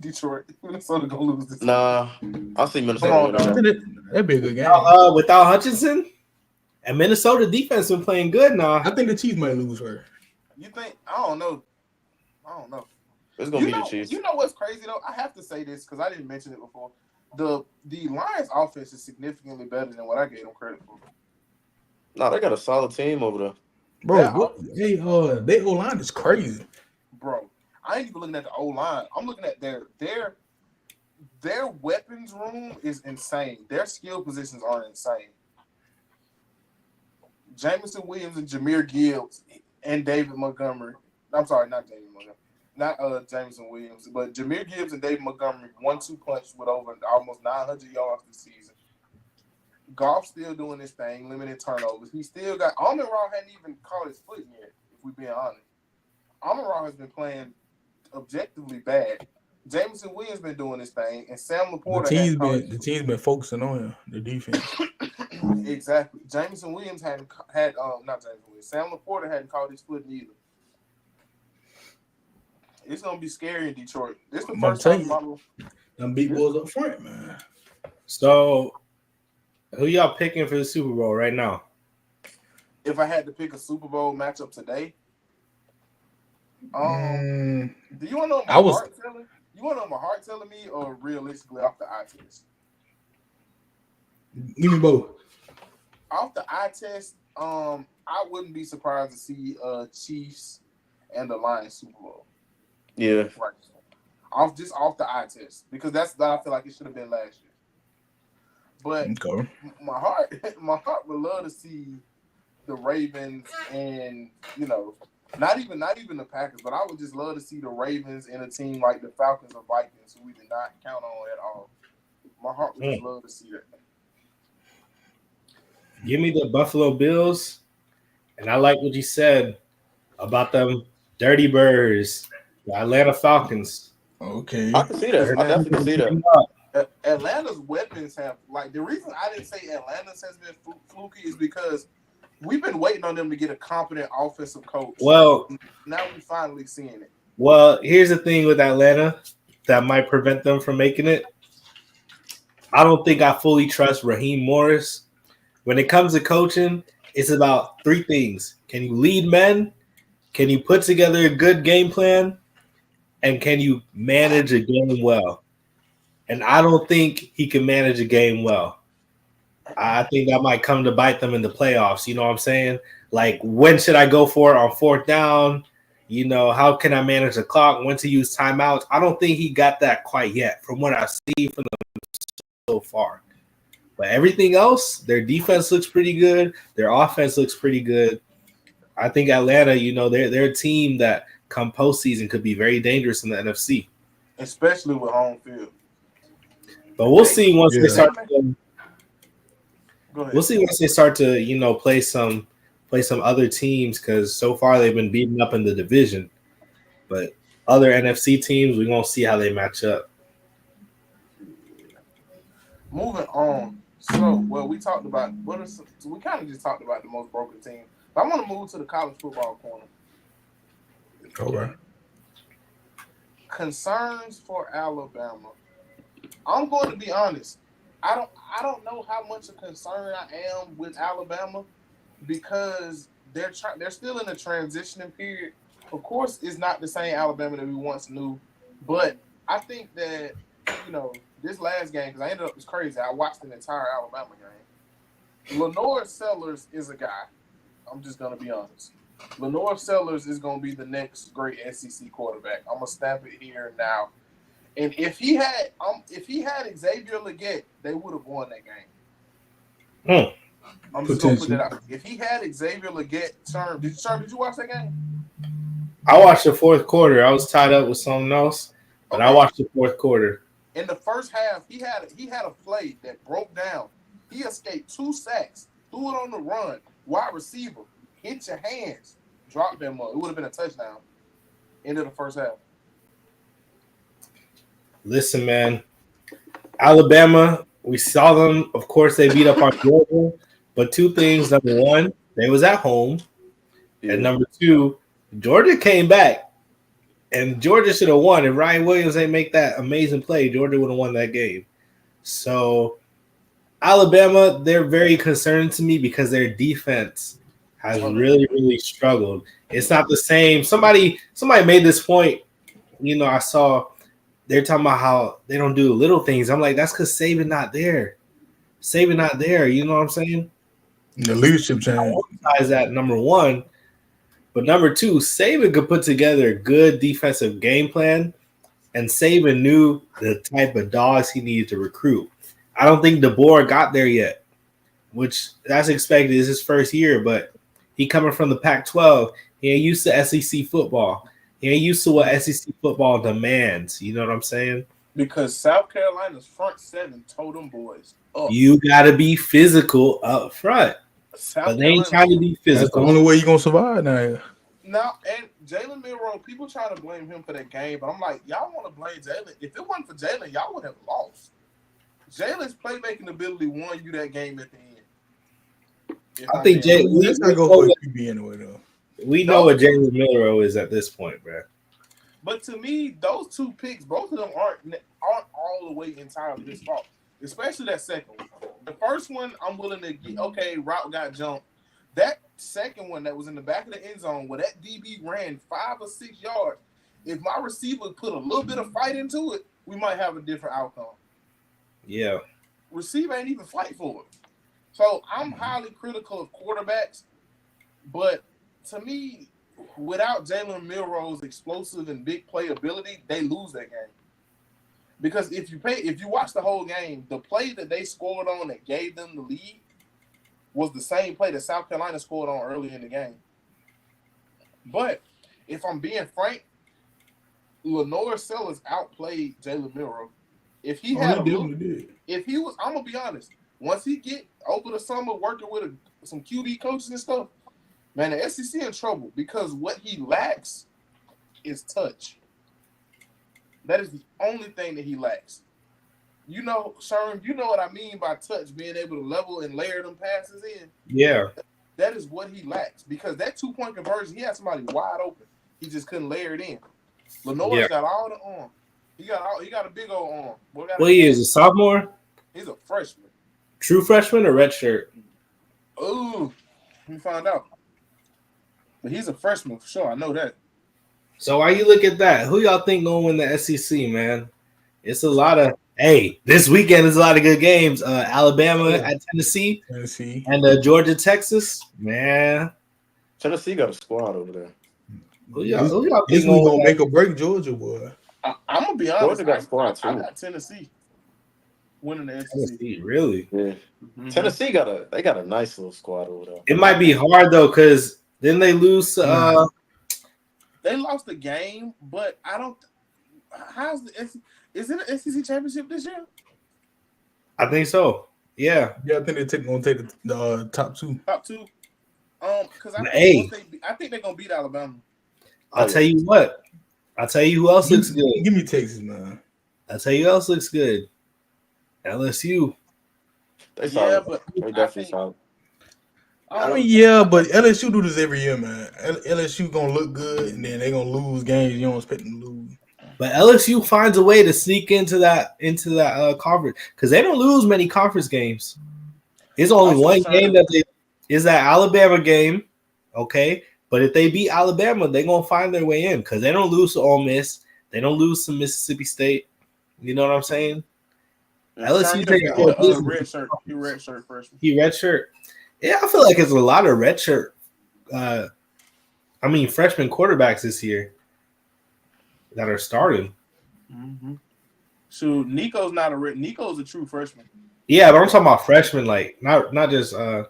Detroit. Minnesota gonna lose this. Nah, I see Minnesota. That'd be a good game. Without Hutchinson, and Minnesota defense been playing good now. I think the Chiefs might lose her. You think? I don't know. It's gonna be the Chiefs. You know what's crazy though? I have to say this because I didn't mention it before. The Lions' offense is significantly better than what I gave them credit for. No, they got a solid team over there. Bro, their O-line is crazy. Bro, I ain't even looking at the O-line. I'm looking at their weapons room is insane. Their skill positions are insane. Jameson Williams and Jahmyr Gibbs and David Montgomery. I'm sorry, not David Montgomery. Not Jameson Williams, but Jahmyr Gibbs and David Montgomery 1-2 punch with over almost 900 yards this season. Goff still doing this thing, limited turnovers. He still got Amon-Ra hadn't even caught his foot yet, if we're being honest. Amon-Ra has been playing objectively bad. Jameson Williams been doing this thing, and Sam Laporta. The team's been focusing on him, the defense. Exactly. Jameson Williams not Jameson Williams. Sam Laporta hadn't caught his foot neither. It's gonna be scary in Detroit. This is the first time them big boys up front, man. So, who y'all picking for the Super Bowl right now? If I had to pick a Super Bowl matchup today, do you want to know my heart telling? You want to know my heart telling me, or realistically off the eye test? Give me both. Off the eye test, I wouldn't be surprised to see Chiefs and the Lions Super Bowl. Yeah. Right. Off the eye test, because that's I feel like it should have been last year. But my heart would love to see the Ravens and not even the Packers, but I would just love to see the Ravens in a team like the Falcons or Vikings, who we did not count on at all. My heart would just love to see that. Give me the Buffalo Bills, and I like what you said about them Dirty Birds, the Atlanta Falcons. Okay, I can see that. I definitely can see that. Atlanta's weapons have like the reason I didn't say Atlanta's has been fluky is because we've been waiting on them to get a competent offensive coach. Well, now we finally seeing it. Well, here's the thing with Atlanta that might prevent them from making it. I don't think I fully trust Raheem Morris. When it comes to coaching, it's about three things. Can you lead men? Can you put together a good game plan? And can you manage a game well? And I don't think he can manage a game well. I think that might come to bite them in the playoffs. You know what I'm saying? Like, when should I go for it on fourth down? You know, how can I manage the clock? When to use timeouts? I don't think he got that quite yet from what I see from them so far. But everything else, their defense looks pretty good. Their offense looks pretty good. I think Atlanta, you know, they're a team that come postseason could be very dangerous in the NFC. Especially with home field. But we'll see once they start to Go ahead. We'll see once they start to, you know, play some other teams, because so far they've been beaten up in the division. But other NFC teams, we're gonna see how they match up. Moving on. So, we talked about we kind of just talked about the most broken team. But I want to move to the college football corner. Okay. Concerns for Alabama. I'm going to be honest. I don't know how much a concern I am with Alabama because they're still in a transitioning period. Of course, it's not the same Alabama that we once knew, but I think that, you know, this last game, because I ended up, it's crazy. I watched an entire Alabama game. Lenore Sellers is a guy. I'm just going to be honest. Lenore Sellers is going to be the next great SEC quarterback. I'm going to stamp it here now. And if he had Xavier Legette, they would have won that game. I'm just gonna put that out. If he had Xavier Legette, did you watch that game? I watched the fourth quarter. I was tied up with something else, but I watched the fourth quarter. In the first half, he had a play that broke down. He escaped 2 sacks, threw it on the run, wide receiver, hit your hands, dropped them up. It would have been a touchdown. End of the first half. Listen, man, Alabama, we saw them. Of course, they beat up on Georgia. But two things. Number one, they was at home. Yeah. And number two, Georgia came back. And Georgia should have won. If Ryan Williams didn't make that amazing play, Georgia would have won that game. So, Alabama, they're very concerning to me because their defense has really, really struggled. It's not the same. Somebody made this point. You know, I saw – they're talking about how they don't do little things. I'm like, that's because Saban not there. Saban not there. You know what I'm saying? The leadership change. Is that number one. But number two, Saban could put together a good defensive game plan, and Saban knew the type of dogs he needed to recruit. I don't think DeBoer got there yet, which that's expected. It's his first year, but he coming from the Pac-12. He ain't used to SEC football. He ain't used to what SEC football demands. You know what I'm saying? Because South Carolina's front seven told them boys up. You got to be physical up front. But they ain't trying to be physical. That's the only way you're going to survive now. Now, and Jalen Milroe, people try to blame him for that game, but I'm like, y'all want to blame Jalen. If it wasn't for Jalen, y'all would have lost. Jalen's playmaking ability won you that game at the end. I think Jalen. Let's not go for QB anyway, though. We know what Jalen Milroe is at this point, bro. But to me, those two picks, both of them aren't all the way entirely his fault. Especially that second one. The first one, I'm willing to get, okay, route got jumped. That second one that was in the back of the end zone where that DB ran 5 or 6 yards, if my receiver put a little bit of fight into it, we might have a different outcome. Yeah. Receiver ain't even fight for it. So I'm highly critical of quarterbacks, but to me, without Jalen Milroe's explosive and big play ability, they lose that game. Because if you watch the whole game, the play that they scored on that gave them the lead was the same play that South Carolina scored on early in the game. But if I'm being frank, Lenore Sellers outplayed Jalen Milroe. If he had I'm gonna be honest, once he get over the summer working with some QB coaches and stuff, man, the SEC in trouble because what he lacks is touch. That is the only thing that he lacks. You know, Sherm, you know what I mean by touch, being able to level and layer them passes in. Yeah. That is what he lacks because that 2-point conversion, he had somebody wide open. He just couldn't layer it in. Lenore's got all the arm. He got a big old arm. What he is, a sophomore? He's a freshman. True freshman or red shirt? Ooh, let me find out. But he's a freshman for sure. I know that. So why you look at that? Who y'all think gonna win the SEC, man? It's a lot of this weekend is a lot of good games. Alabama at Tennessee, and Georgia, Texas. Man, Tennessee got a squad over there. Who y'all This think we gonna make or break Georgia, boy. I'm gonna be honest. Georgia got a squad too. I got Tennessee winning the SEC. Tennessee, really? Yeah. Mm-hmm. Tennessee got a nice little squad over there. It might be hard though, because then they lose. They lost the game, but I don't. How's the SEC? Is it an SEC championship this year? I think so. Yeah. Yeah, I think they're gonna take the top two. Top two. Because I think they're gonna beat Alabama. I'll tell you what. I'll tell you who else looks good. Give me Texas, man. I'll tell you who else looks good. LSU. They definitely solid. I mean, yeah, but LSU do this every year, man. LSU gonna look good, and then they gonna lose games you don't expect them to lose. But LSU finds a way to sneak into that conference because they don't lose many conference games. It's only one game is that Alabama game, okay? But if they beat Alabama, they're gonna find their way in because they don't lose to Ole Miss, they don't lose to Mississippi State. You know what I'm saying? LSU taking red shirt. He red shirt freshman. He red shirt. Yeah, I feel like it's a lot of red shirt. Freshman quarterbacks this year that are starting. Mm-hmm. So Nico's not Nico's a true freshman. Yeah, but I'm talking about freshmen, like not just. I'm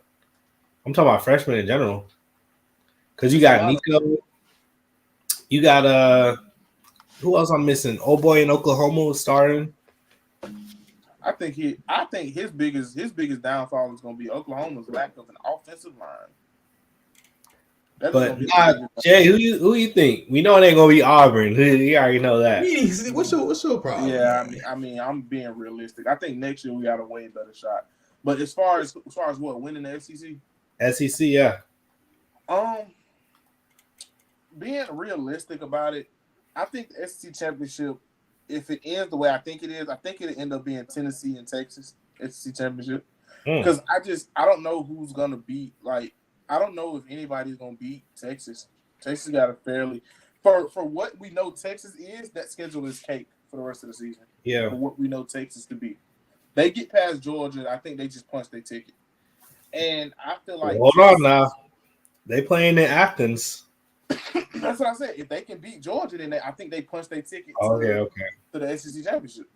talking about freshmen in general. Because you got Nico, you got who else I'm missing? Old boy in Oklahoma starting. I think his biggest downfall is going to be Oklahoma's lack of an offensive line. But Jay, who you think? We know it ain't gonna be Auburn. You already know that. What's your problem? Yeah, I mean, I'm being realistic. I think next year we got a way better shot. But as far as what, winning the SEC? SEC, yeah. Being realistic about it, I think the SEC championship, if it ends the way I think it is, I think it'll end up being Tennessee and Texas SEC championship. Because I don't know who's gonna beat. Like, I don't know if anybody's gonna beat Texas. Texas got a fairly for what we know Texas is. That schedule is cake for the rest of the season. Yeah, for what we know Texas to be. They get past Georgia. I think they just punched their ticket. And I feel like hold on now. They playing in Athens. That's what I said. If they can beat Georgia, then I think they punched their ticket to the SEC championship.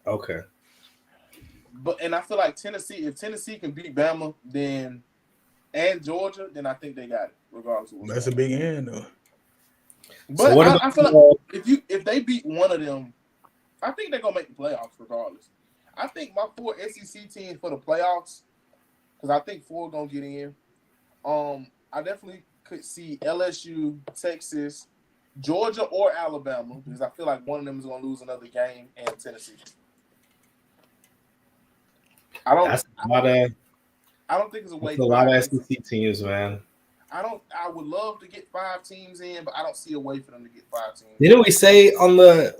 Okay. And I feel like if Tennessee can beat Bama, and Georgia, then I think they got it, regardless of what. That's a big hand, though. But so I feel like if they beat one of them, I think they're gonna make the playoffs regardless. I think my 4 SEC teams for the playoffs, because I think 4 gonna get in. I definitely could see LSU, Texas, Georgia, or Alabama, because I feel like one of them is gonna lose another game, and Tennessee. I don't think it's a way. A lot of SEC teams, man. I would love to get 5 teams in, but I don't see a way for them to get 5 teams. Didn't we say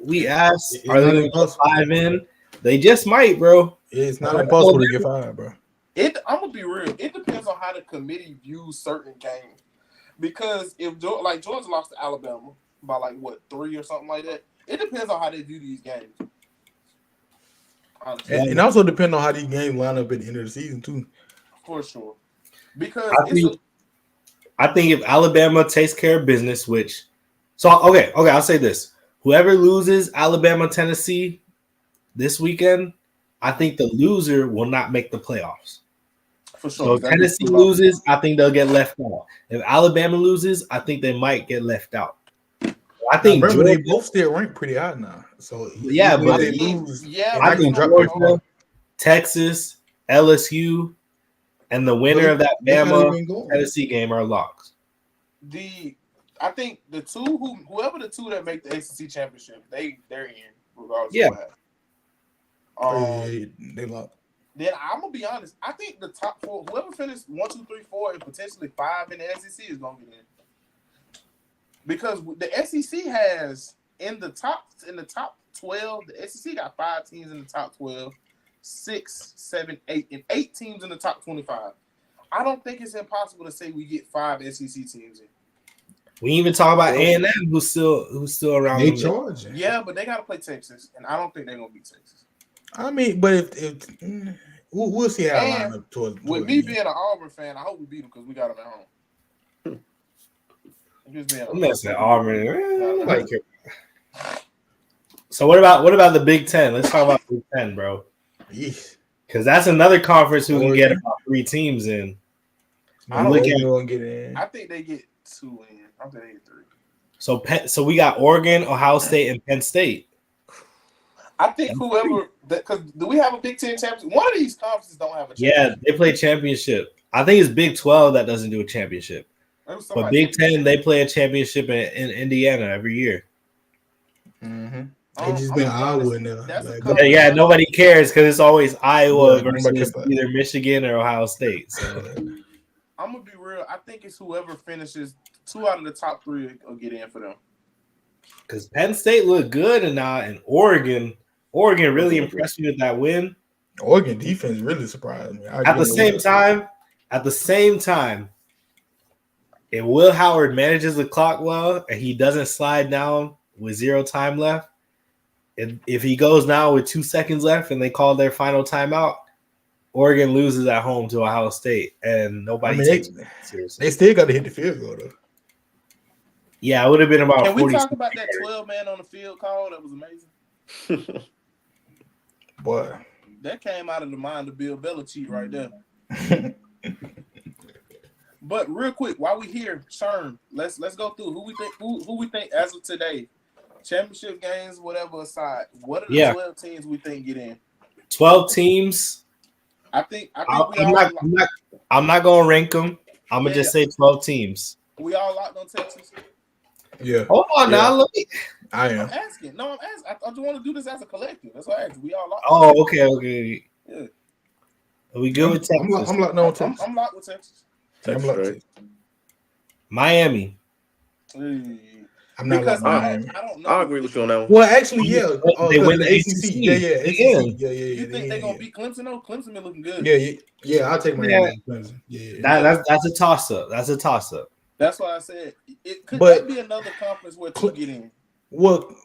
we asked, are they going to get 5 in? They just might, bro. It's not impossible to get 5, bro. I'm gonna be real. It depends on how the committee views certain games. Because if Georgia lost to Alabama by 3 or something like that, it depends on how they view these games. And also depend on how these games line up at the end of the season too. For sure. Because I think if Alabama takes care of business, I'll say this. Whoever loses Alabama, Tennessee this weekend, I think the loser will not make the playoffs. For sure. So if Tennessee loses, I think they'll get left out. If Alabama loses, I think they might get left out. I think they both still rank pretty high now. So yeah, but they lose. Yeah, I think Georgia, Texas, LSU, and the winner of that Bama Tennessee game are locks. I think whoever the 2 that make the SEC championship, they're in regardless. Yeah. Of what happens. They lost. Then I'm gonna be honest. I think the top 4, whoever finished 1, 2, 3, 4, and potentially 5 in the SEC is gonna get in. Because the SEC has in the top 12, the SEC got 5 teams in the top 12, 6, 7, 8, and 8 teams in the top 25. I don't think it's impossible to say we get 5 SEC teams in. We even talk about A&M, who's still around. They charging. Yeah, but they gotta play Texas, and I don't think they're gonna beat Texas. I mean, but if we'll see how I line up towards with me being an Auburn fan, I hope we beat them because we got them at home. I'm messing Auburn. Like, so what about the Big Ten? Let's talk about Big Ten, bro. Because that's another conference who can get about 3 teams in. I think they get 2 in. I think they get 3. So we got Oregon, Ohio State, and Penn State. I think whoever because do we have a Big Ten championship? One of these conferences don't have a championship. Yeah, they play championship. I think it's Big 12 that doesn't do a championship. But Big 10, they play a championship in Indiana every year. Mm-hmm. It's just been Iowa in there. Yeah, nobody cares because it's always Iowa versus either Michigan or Ohio State. So I'm gonna be real. I think it's whoever finishes 2 out of the top 3 will get in for them. Because Penn State looked good and Oregon really impressed me with that win. Oregon defense really surprised me. At the same time, if Will Howard manages the clock well and he doesn't slide down with 0 time left, if he goes now with 2 seconds left and they call their final timeout, Oregon loses at home to Ohio State and nobody takes it seriously. They still got to hit the field goal though. Yeah, it would have been about. Can we talk about that 12-man on the field call? That was amazing. Boy, that came out of the mind of Bill Belichick right there. But real quick, while we here, Sherm, let's go through who we think as of today, championship games, whatever aside. What are the 12 teams we think get in? 12 teams. I'm not gonna rank them. I'm gonna just say 12 teams. We all locked on Texas. Yeah. Hold on now. Look. I am. I'm asking. No, I'm asking. I just want to do this as a collective. That's why I asked. We all locked. Oh, okay. Yeah. Are we good with Texas? I'm locked on Texas. I'm locked with Texas. I'm locked with Miami. I'm not locked Miami. I don't know. I agree with you on that one. Well, actually, yeah. They win the ACC. Yeah. You think they're gonna beat Clemson? though? Clemson been looking good. Yeah. I'll take Miami. Clemson. That's a toss up. That's why I said it could be another conference where 2 get in. Well,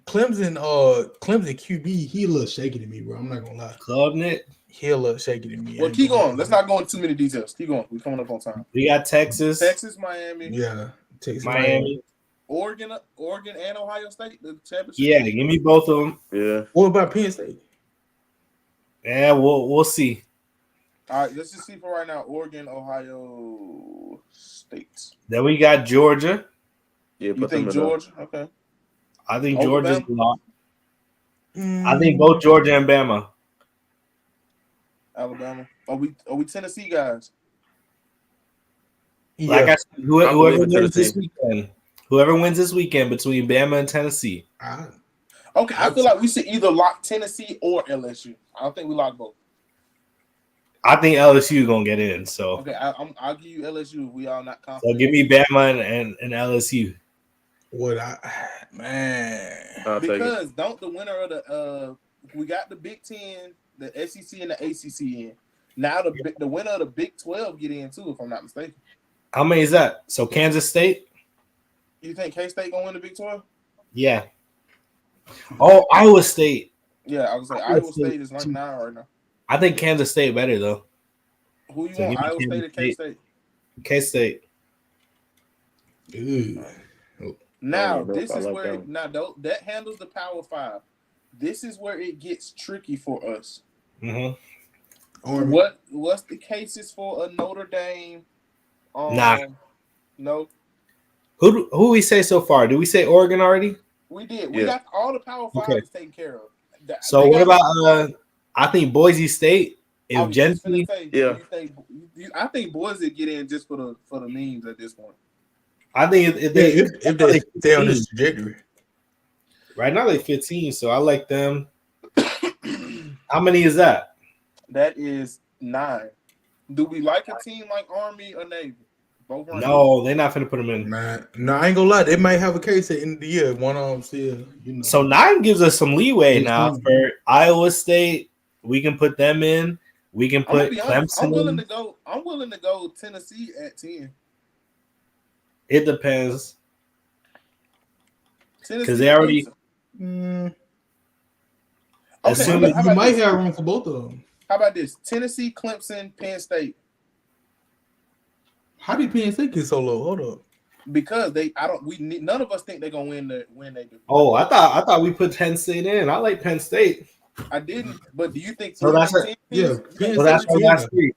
Clemson QB, he a little shaky to me, bro. I'm not gonna lie. Klubnik, he a little shaky to me. Well, keep going. Let's not go into too many details. Keep going. We're coming up on time. We got Texas, Miami. Yeah, Texas, Miami. Oregon, and Ohio State, the championship. Yeah, give me both of them. Yeah. What about Penn State? Yeah, we'll see. All right, let's just see for right now. Oregon, Ohio State. Then we got Georgia. Yeah, you think Georgia? Okay. I think Georgia's locked. I think both Georgia and Bama. Alabama. Are we Tennessee guys? Yeah. Like I said, whoever wins this weekend. Whoever wins this weekend between Bama and Tennessee. Okay, I feel like we should either lock Tennessee or LSU. I don't think we lock both. I think LSU is gonna get in. So okay, I'll give you LSU. We all not confident. So give me Bama and LSU. Because don't the winner of the we got the Big Ten, the SEC, and the ACC in. Now the winner of the Big 12 get in too, if I'm not mistaken. How many is that? So Kansas State. You think K-State gonna win the Big 12? Yeah. Oh, Iowa State. Yeah, I was like Iowa State is ranked 9 right now. I think Kansas State better though. Who you want, Iowa State or K-State? K-State. Now this is where that handles the Power 5. This is where it gets tricky for us. Mm-hmm. What's the cases for a Notre Dame? No. Who we say so far? Did we say Oregon already? We did. We got all the Power 5s taken care of. So what about I think Boise State? If Jensen, I think Boise get in just for the memes at this point. I think if they stay on this trajectory. Right now they 15, so I like them. How many is that? That is 9. Do we like a team like Army or Navy? Both ranked. No, they're not finna put them in. Man, no, I ain't gonna lie. They might have a case at the end of the year. One of them still, you know. So 9 gives us some leeway It's now fine. for Iowa State. We can put them in. We can I'm gonna put be honest. I'm Clemson willing in. to go. I'm willing to go Tennessee at 10. It depends. Tennessee, 'Cause they already- Clemson. Mm, Okay, Assuming- how you about might this? have room for both of them. How about this? Tennessee, Clemson, Penn State. How did Penn State get so low? Hold up. Because none of us think they're gonna win they do. Oh, I thought we put Penn State in. I like Penn State. I didn't, but do you think So that's three it. teams- Yeah, you Penn think So that's our State- last three.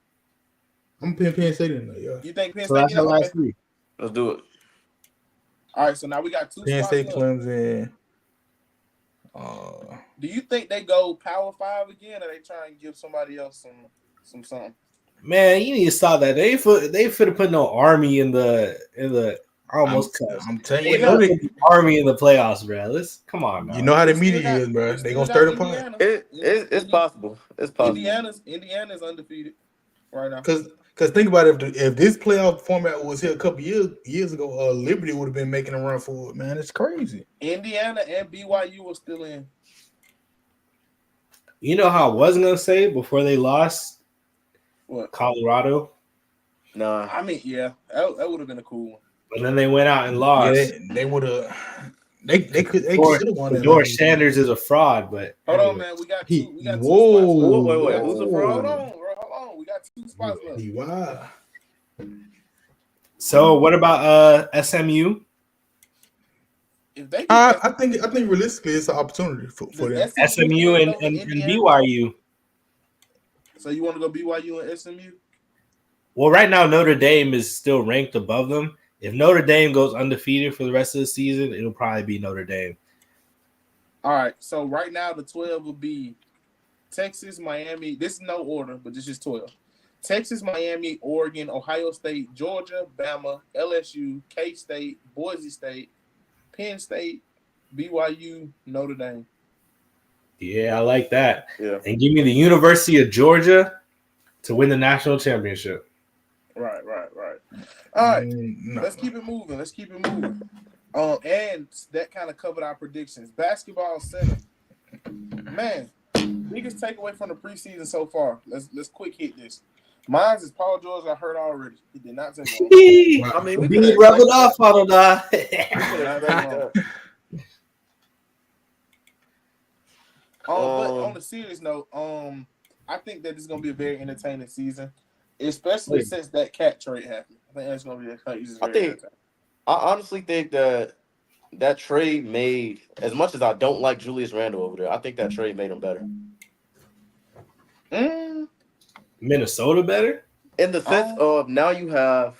I'm putting Penn State in there. Yeah. You think Penn So State? that's our Okay. last three. Let's do it. All right, so now we got 2 Penn spots State, left. Clemson. Do you think they go Power 5 again, or they try and give somebody else some something? Man, you need to stop that. They finna put no Army in the. I almost cut. I'm telling They you, know the Army in the playoffs, bro. Let's come on, now. you know how the We media still got- is, bro. we They still gonna got stir the pot. Indiana. It's possible. It's possible. Indiana's undefeated right now. Cause think about it, if this playoff format was here a couple years ago, Liberty would have been making a run for it. Man, it's crazy. Indiana and BYU are still in. You know how I was gonna say before they lost What? Colorado, Nah. I mean, yeah, that would have been a cool one. but then they went out and lost. Yeah, they would have. They could have won that. George Sanders is a fraud, but Hold on, man. We got two. We got 2 Whoa. spots left. Wait, who's the fraud? Hold on, bro. Hold on. We got 2 spots left. Wow. So what about SMU? If they I think realistically it's an opportunity for them. SMU and BYU. So you want to go BYU and SMU? Well, right now Notre Dame is still ranked above them. If Notre Dame goes undefeated for the rest of the season, it'll probably be Notre Dame. All right. So right now the 12 will be Texas, Miami. This is no order, but this is 12. Texas, Miami, Oregon, Ohio State, Georgia, Bama, LSU, K-State, Boise State, Penn State, BYU, Notre Dame. Yeah, I like that. Yeah. And give me the University of Georgia to win the national championship. Right. All right. No. Let's keep it moving. And that kind of covered our predictions. Basketball center. Man, biggest takeaway from the preseason so far. Let's quick hit this. Mine is Paul George got hurt already. He did not take long. I mean, we Be could rubbing off on that. But on a serious note, I think that this is gonna be a very entertaining season, especially since that cat trade happened. I think that's gonna be I honestly think that trade made, as much as I don't like Julius Randle over there, I think that trade made him better. Minnesota better? In the sense of now you have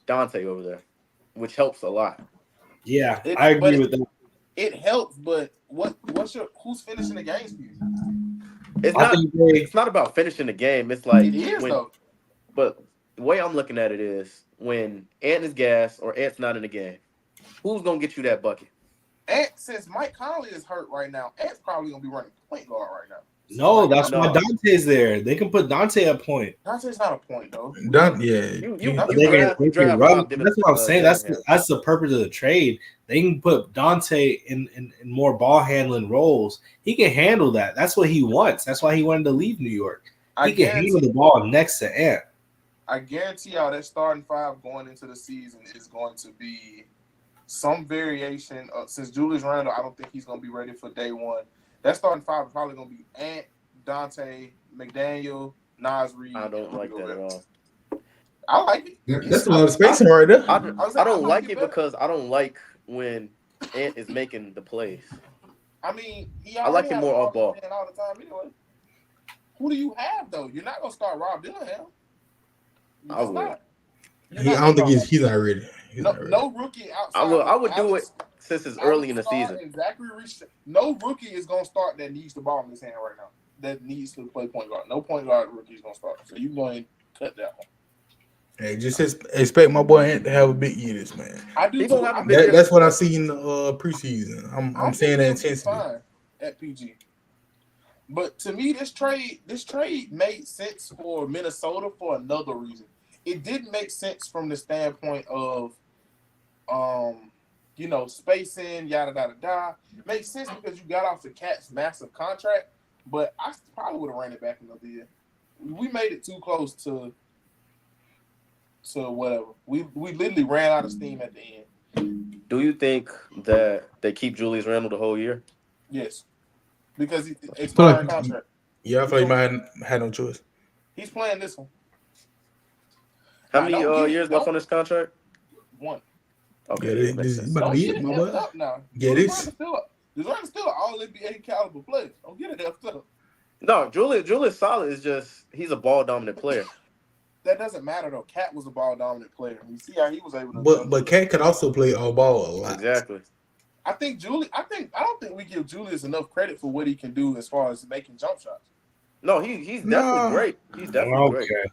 Dante over there, which helps a lot. Yeah, I agree with that. It helps, but who's finishing the games for you? It's not about finishing the game. It's like It is though. But the way I'm looking at it is when Ant is gas or Ant's not in the game, who's gonna get you that bucket? Ant, since Mike Conley is hurt right now, Ant's probably gonna be running point guard right now. No, that's why Dante's there. They can put Dante at point. Dante's not a point though. You They can run. That's what I'm saying. That's the purpose of the trade. They can put Dante in more ball handling roles. He can handle that. That's what he wants. That's why he wanted to leave New York. He can handle the ball next to Ant. I guarantee y'all that starting 5 going into the season is going to be some variation. Since Julius Randle, I don't think he's going to be ready for day one. That starting 5 is probably going to be Ant, Dante, McDaniel, Nas Reed. I don't like that at all. I like it. That's a lot of spacing right there. I don't like it because I don't like when Ant is making the plays. I mean, I like it more off ball all the time anyway. Who do you have though? You're not gonna start Rob Dillingham. I would. I don't think he's not ready. No rookie outside. I would do it since it's early in the season. No rookie is gonna start that needs the ball in his hand right now. That needs to play point guard. No point guard rookie is gonna start. So you're going to cut that one. Hey, just expect my boy Ant to have a big year, this man. I do. That's what I see in the preseason. I'm saying that intensity. Fine at PG. But to me, this trade made sense for Minnesota for another reason. It didn't make sense from the standpoint of, spacing, yada yada yada. It makes sense because you got off the Cat's massive contract, but I probably would have ran it back another year. We made it too close to whatever. We literally ran out of steam at the end. Do you think that they keep Julius Randle the whole year? Yes, because it's I feel expiring like, contract. yeah, I feel like you might have had no choice. He's playing this one. How Now, many don't get it- years left on this contract? One. Okay, Yeah, that makes this sense. about to Don't be get it, it my effed boy. up now. Yeah, this. Julius still an all NBA caliber player. Don't get it effed up. No, Julius solid is just he's a ball dominant player. That doesn't matter though. Cat was a ball dominant player. You see how he was able to. But Cat could also play all ball a lot. Exactly. I don't think we give Julius enough credit for what he can do as far as making jump shots. No, he's definitely great. He's definitely great.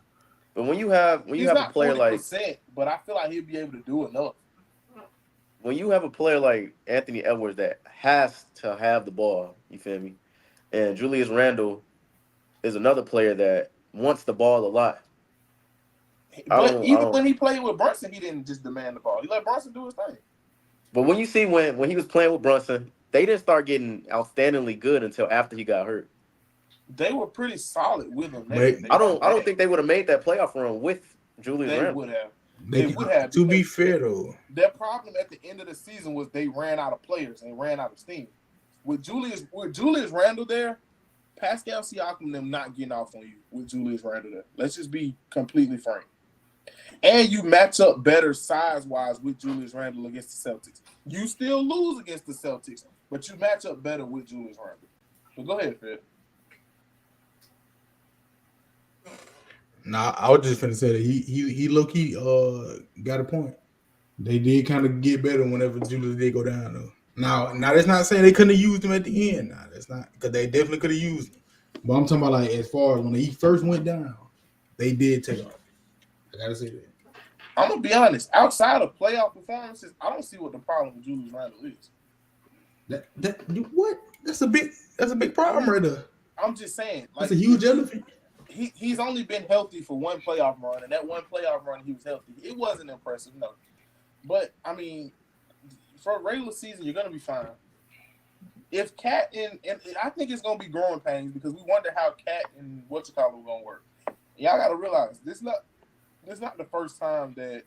But when you have a player like, but I feel like he'll be able to do enough. When you have a player like Anthony Edwards that has to have the ball, you feel me? And Julius Randle is another player that wants the ball a lot. But even when he played with Brunson, he didn't just demand the ball. He let Brunson do his thing. But when you see when he was playing with Brunson, they didn't start getting outstandingly good until after he got hurt. They were pretty solid with him. I don't think they would have made that playoff run with Julius Randle. They would have. To be fair, though, their problem at the end of the season was they ran out of players and ran out of steam. With Julius Randle there, Pascal Siakam them not getting off on you with Julius Randle there. Let's just be completely frank. And you match up better size-wise with Julius Randle against the Celtics. You still lose against the Celtics, but you match up better with Julius Randle. So go ahead, Fred. Nah, I was just finna say that he low-key got a point. They did kind of get better whenever Julius did go down though. Now that's not saying they couldn't have used him at the end. Nah, that's not because they definitely could have used him. But I'm talking about like as far as when he first went down, they did take off. I gotta say that. I'm gonna be honest. Outside of playoff performances, I don't see what the problem with Julius Randle is. What? That's a big problem right there. I'm just saying. Like, that's a huge elephant. He's only been healthy for one playoff run, and that one playoff run he was healthy. It wasn't impressive, no. But I mean, for a regular season, you're gonna be fine. If Cat and I think it's gonna be growing pains because we wonder how Cat and were gonna work. Y'all gotta realize this is not the first time that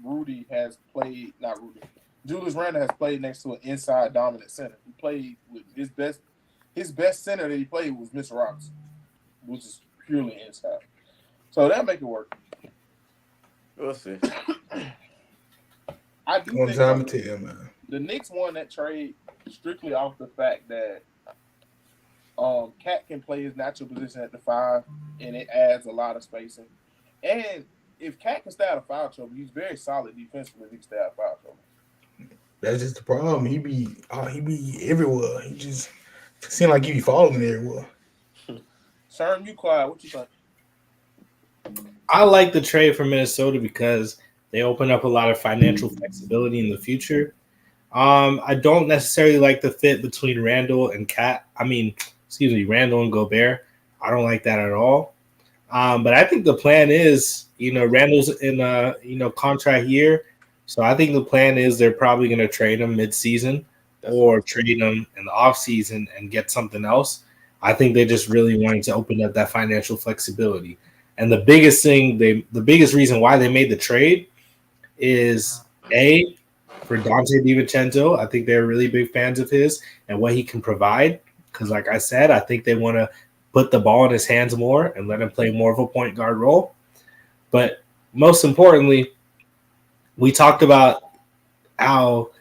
Rudy has played. Not Rudy. Julius Randle has played next to an inside dominant center. He played with his best center that he played was Mr. Robinson, which is purely inside. So that make it work. We'll see. I do One think time to tell, man. The Knicks won that trade strictly off the fact that Cat can play his natural position at the 5, and it adds a lot of spacing. And if Cat can stay out of foul trouble, he's very solid defensively. If he can stay out of foul trouble. That's just the problem. He be everywhere. He just seem like he be falling everywhere. Sherman, you quiet. What you think? I like the trade for Minnesota because they open up a lot of financial flexibility in the future. I don't necessarily like the fit between Randall and Randall and Gobert. I don't like that at all. But I think the plan is, Randall's in a, contract year. So I think the plan is they're probably going to trade him mid-season or trade him in the offseason and get something else. I think they just really wanted to open up that financial flexibility. And the biggest reason why they made the trade is for Dante DiVincenzo. I think they're really big fans of his and what he can provide. Because like I said, I think they want to put the ball in his hands more and let him play more of a point guard role. But most importantly, we talked about how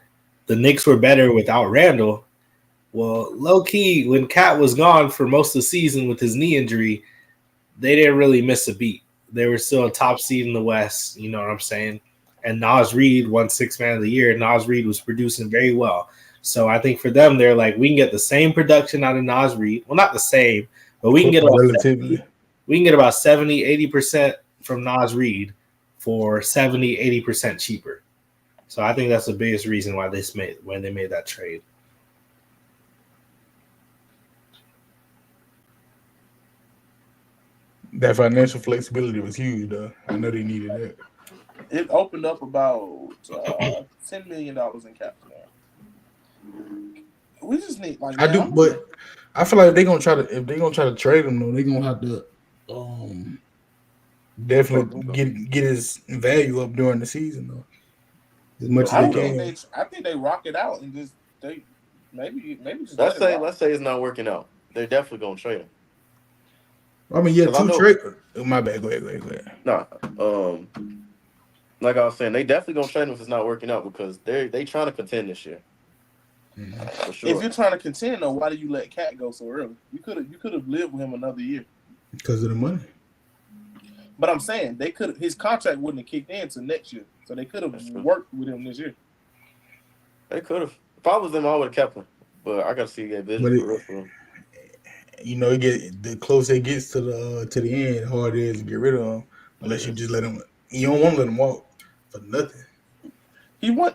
the Knicks were better without Randall. Well, low-key, when Cat was gone for most of the season with his knee injury, they didn't really miss a beat. They were still a top seed in the West, you know what I'm saying? And Naz Reid won Sixth Man of the Year. Naz Reid was producing very well. So I think for them, they're like, we can get the same production out of Naz Reid. Well, not the same, but we can get about 70, 80% from Naz Reid for 70, 80% cheaper. So I think that's the biggest reason why they made that trade. That financial flexibility was huge, though. I know they needed that. It opened up about $10 million in cap now. We just need like I do, but I feel like if they're gonna try to trade him, though, they're gonna have to definitely get his value up during the season, though. As much as they can. I think they rock it out and just maybe just let's say it's not working out. They're definitely gonna trade him. I mean, yeah, two trade. Oh, my bad. Go ahead. Nah, like I was saying, they definitely gonna trade him if it's not working out because they trying to contend this year. Mm-hmm. For sure. If you're trying to contend, though, why did you let Cat go so early? You could have lived with him another year because of the money. But I'm saying his contract wouldn't have kicked in until next year, so they could have worked with him this year. They could have. If I was them, I would have kept him. But I got to see get vision for him. You know, the closer it gets to the end, the harder it is to get rid of him. Unless you just let him. You don't want to let him walk for nothing.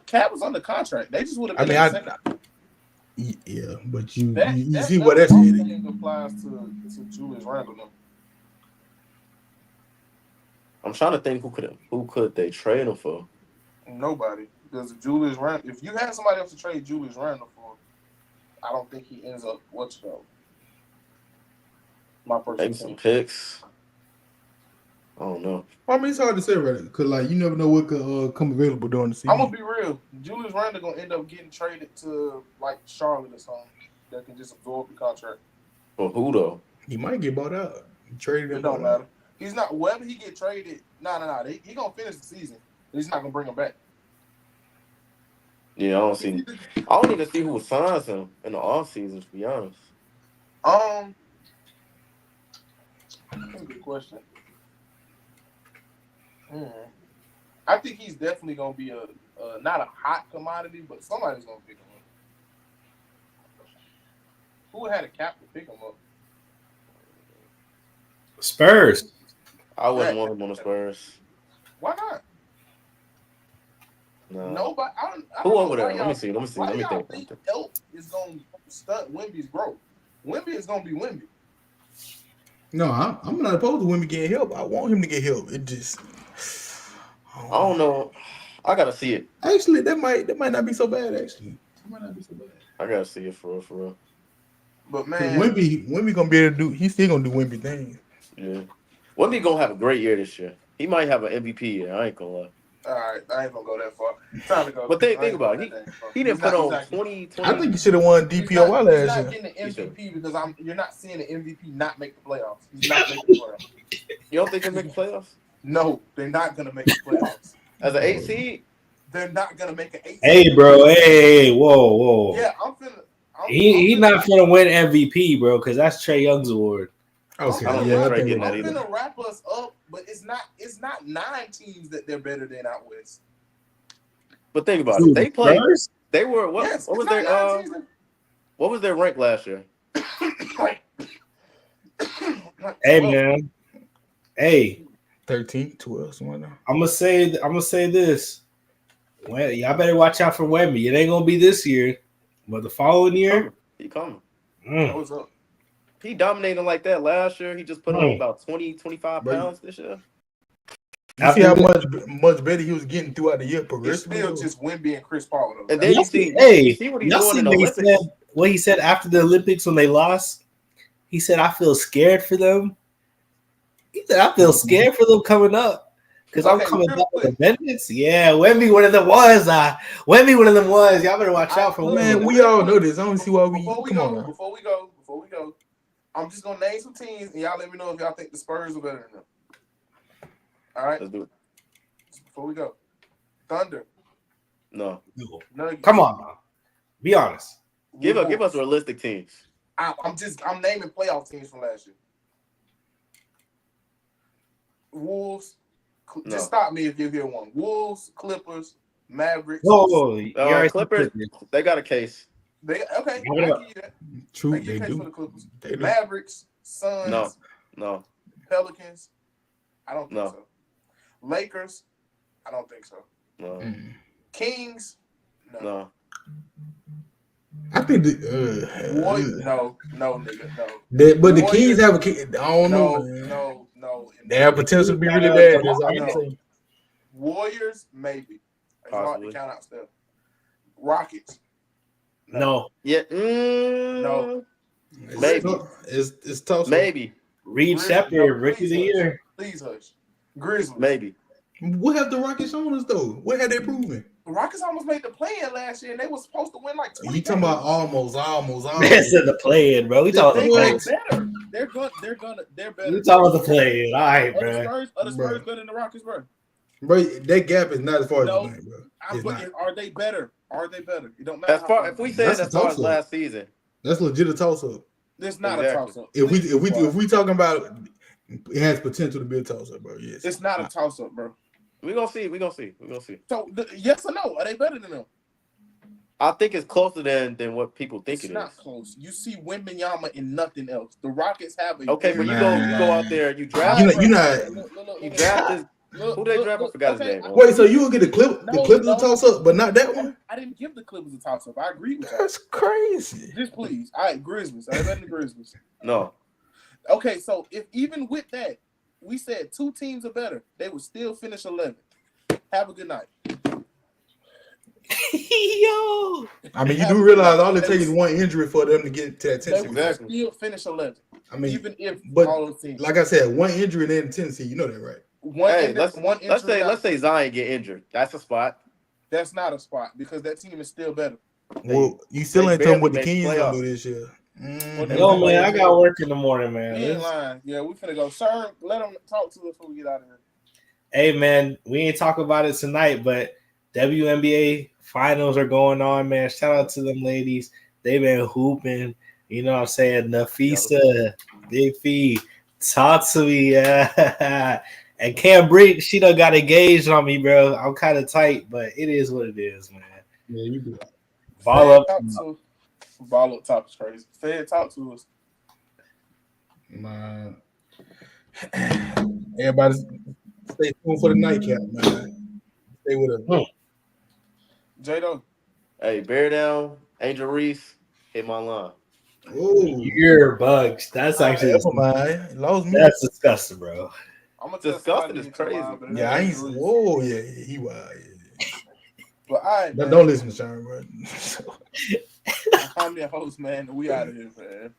Cat was under contract. They just would have. Yeah, but you see what that's heading. Applies to Julius Randle. Though. I'm trying to think who could they trade him for? Nobody. Because Julius Randle, if you had somebody else to trade Julius Randle for, I don't think he ends up my personal maybe some picks. I don't know. I mean, it's hard to say right now because like you never know what could come available during the season. I'm gonna be real. Julius Randle gonna end up getting traded to like Charlotte or something that can just absorb the contract. For who though? He might get bought out. Traded him. It don't matter. He's not. Wherever he get traded, no. He gonna finish the season. He's not gonna bring him back. Yeah, I don't even see who signs him in the off season. To be honest. That's a good question. I think he's definitely gonna be a not a hot commodity, but somebody's gonna pick him up. Who had a cap to pick him up? Spurs. I wouldn't want him on the Spurs. Why not? No. Nobody. Who over there? Let me see. Why y'all think Elk is gonna stunt Wemby's growth? Wemby is gonna be Wemby. No, I'm not opposed to Wemby getting help. I want him to get help. It just. I don't know. I gotta see it. Actually, that might not be so bad. Actually, it might not be so bad. I gotta see it for real. But man, Wemby gonna be able to do. He's still gonna do Wemby things. Yeah, Wemby gonna have a great year this year. He might have an MVP year. I ain't gonna lie. All right, I ain't gonna go that far. Time to go. But think about it. He didn't put on 20. I think he should have won DPOY last year. He's not getting the MVP because you're not seeing the MVP not make the playoffs. He's not making the playoffs. You don't think he'll make the playoffs? No, they're not gonna make the playoffs. As an 8 seed? They're not gonna make an 8 seed. Hey, bro. Hey, whoa. Yeah, He's not finna win MVP, bro, because that's Trae Young's award. Okay, I'm yeah, gonna wrap us up, but it's not 9 teams that they're better than out west. But think about it. They played. Spurs? They were what? Yes, what was their rank last year? Hey, man. Hey, 13, 12, something like that. I'm gonna say this. Well, y'all better watch out for Wemby. It ain't gonna be this year, but the following year, he coming. What's up? He dominated like that last year. He just put on about 20, 25 pounds this year. You see how much better he was getting throughout the year progressively? It's still just Wemby and Chris Paul. Though. And then you see what he's doing in the Olympics. What he said after the Olympics when they lost, he said, "I feel scared for them." He said, "I feel scared for them coming up because I'm coming back with a vengeance." Yeah, Wemby one of them was. Wemby one of them was. Y'all better watch out for Wemby. Man, we all know this. I don't see why we. Before we go, I'm just gonna name some teams and y'all let me know if y'all think the Spurs are better than them. All right, let's do it. Before we go, Thunder. No. Come on, now. Be honest. Give us realistic teams. I'm naming playoff teams from last year. Wolves. Just stop me if you hear one. Wolves, Clippers, Mavericks. Whoa, Clippers. They got a case. Okay. I give you that. True, they do. For the Clippers. Mavericks, Suns. No. Pelicans. I don't think so. Lakers. I don't think so. No. Kings. No. I think no, nigga, no. But the Kings have a. I don't know. No. know. They have potential to be really bad. That's all I'm saying. Warriors, maybe. It's hard to Possibly. count out stuff. Rockets. No. Yeah. No. Maybe. It's tough. Maybe. Reed Grizzlies, Shepard, no, rookie of the please hush. year. Please hush. Grizzlies. Maybe. What have the Rockets shown us though? What have they proven? The Rockets almost made the play-in last year, and they were supposed to win like 20 You talking about almost? That's in the play-in, bro. We talking They about the got play-in. better. They're better. We talking about the play-in. All right, Other bro. Spurs Bro. better than the Rockets, bro. Bro, that gap is not as far No. as you think, bro. It's But not. Are they better? Are they better? It don't matter. As far if we said That's as a far as toss-up. last season, That's legit a toss up. It's not Exactly. a toss-up. If we talking about it has potential to be a toss up, bro. Yes. It's not a toss-up, bro. we gonna see. So yes or no? Are they better than them? I think it's closer than what people think It's it not is. close. You see Wembanyama and nothing else. The Rockets have a Okay, but you Man. go out there, you draft. You not. You draft this. Who they draft? I forgot his name. Wait, so you will get the Clippers a toss up, but not that one? I didn't give the Clippers a toss-up. I agree with that. That's crazy. Just please. All right, Grizzlies. Are they better than the Grizzlies? No. Okay, so if even with that, we said two teams are better, they would still finish 11th. Have a good night. Yo. I mean, you do realize all it takes is one injury for them to get to that They 10 would seed. Exactly. still finish 11th. I mean, Even if but all those teams. like I said, one injury and then 10 seed. You know that, right? Hey, let's say Zion get injured. That's a spot. That's not a spot because that team is still better. Well, you still they ain't talking what the barely Kings make gonna playoffs. do this year. Yo, man, I got work in the morning, man. He ain't lying. Yeah, we finna go. Sir, let them talk to us before we get out of here. Hey, man, we ain't talk about it tonight, but WNBA finals are going on, man. Shout out to them ladies. They've been hooping. You know what I'm saying? Nafisa, Big Fee, talk to me. Yeah. And Cam Britt, she done got engaged on me, bro. I'm kind of tight, but it is what it is, man. Yeah, you do. Ball up. Ball up top is crazy. Fed, talk to us. Man. Everybody stay tuned for the nightcap, man. Stay with us. J-Do. Hey, bear down, Angel Reese, hit my line. Oh, Ear bugs. That's actually never mind. Lost me. that's disgusting, bro. I'm gonna Disgusting is crazy. Yeah, I ain't. Whoa, yeah, he wild. Yeah. But all right, man. Don't listen to Sherman, bro. I'm your host, man. We out of here, man.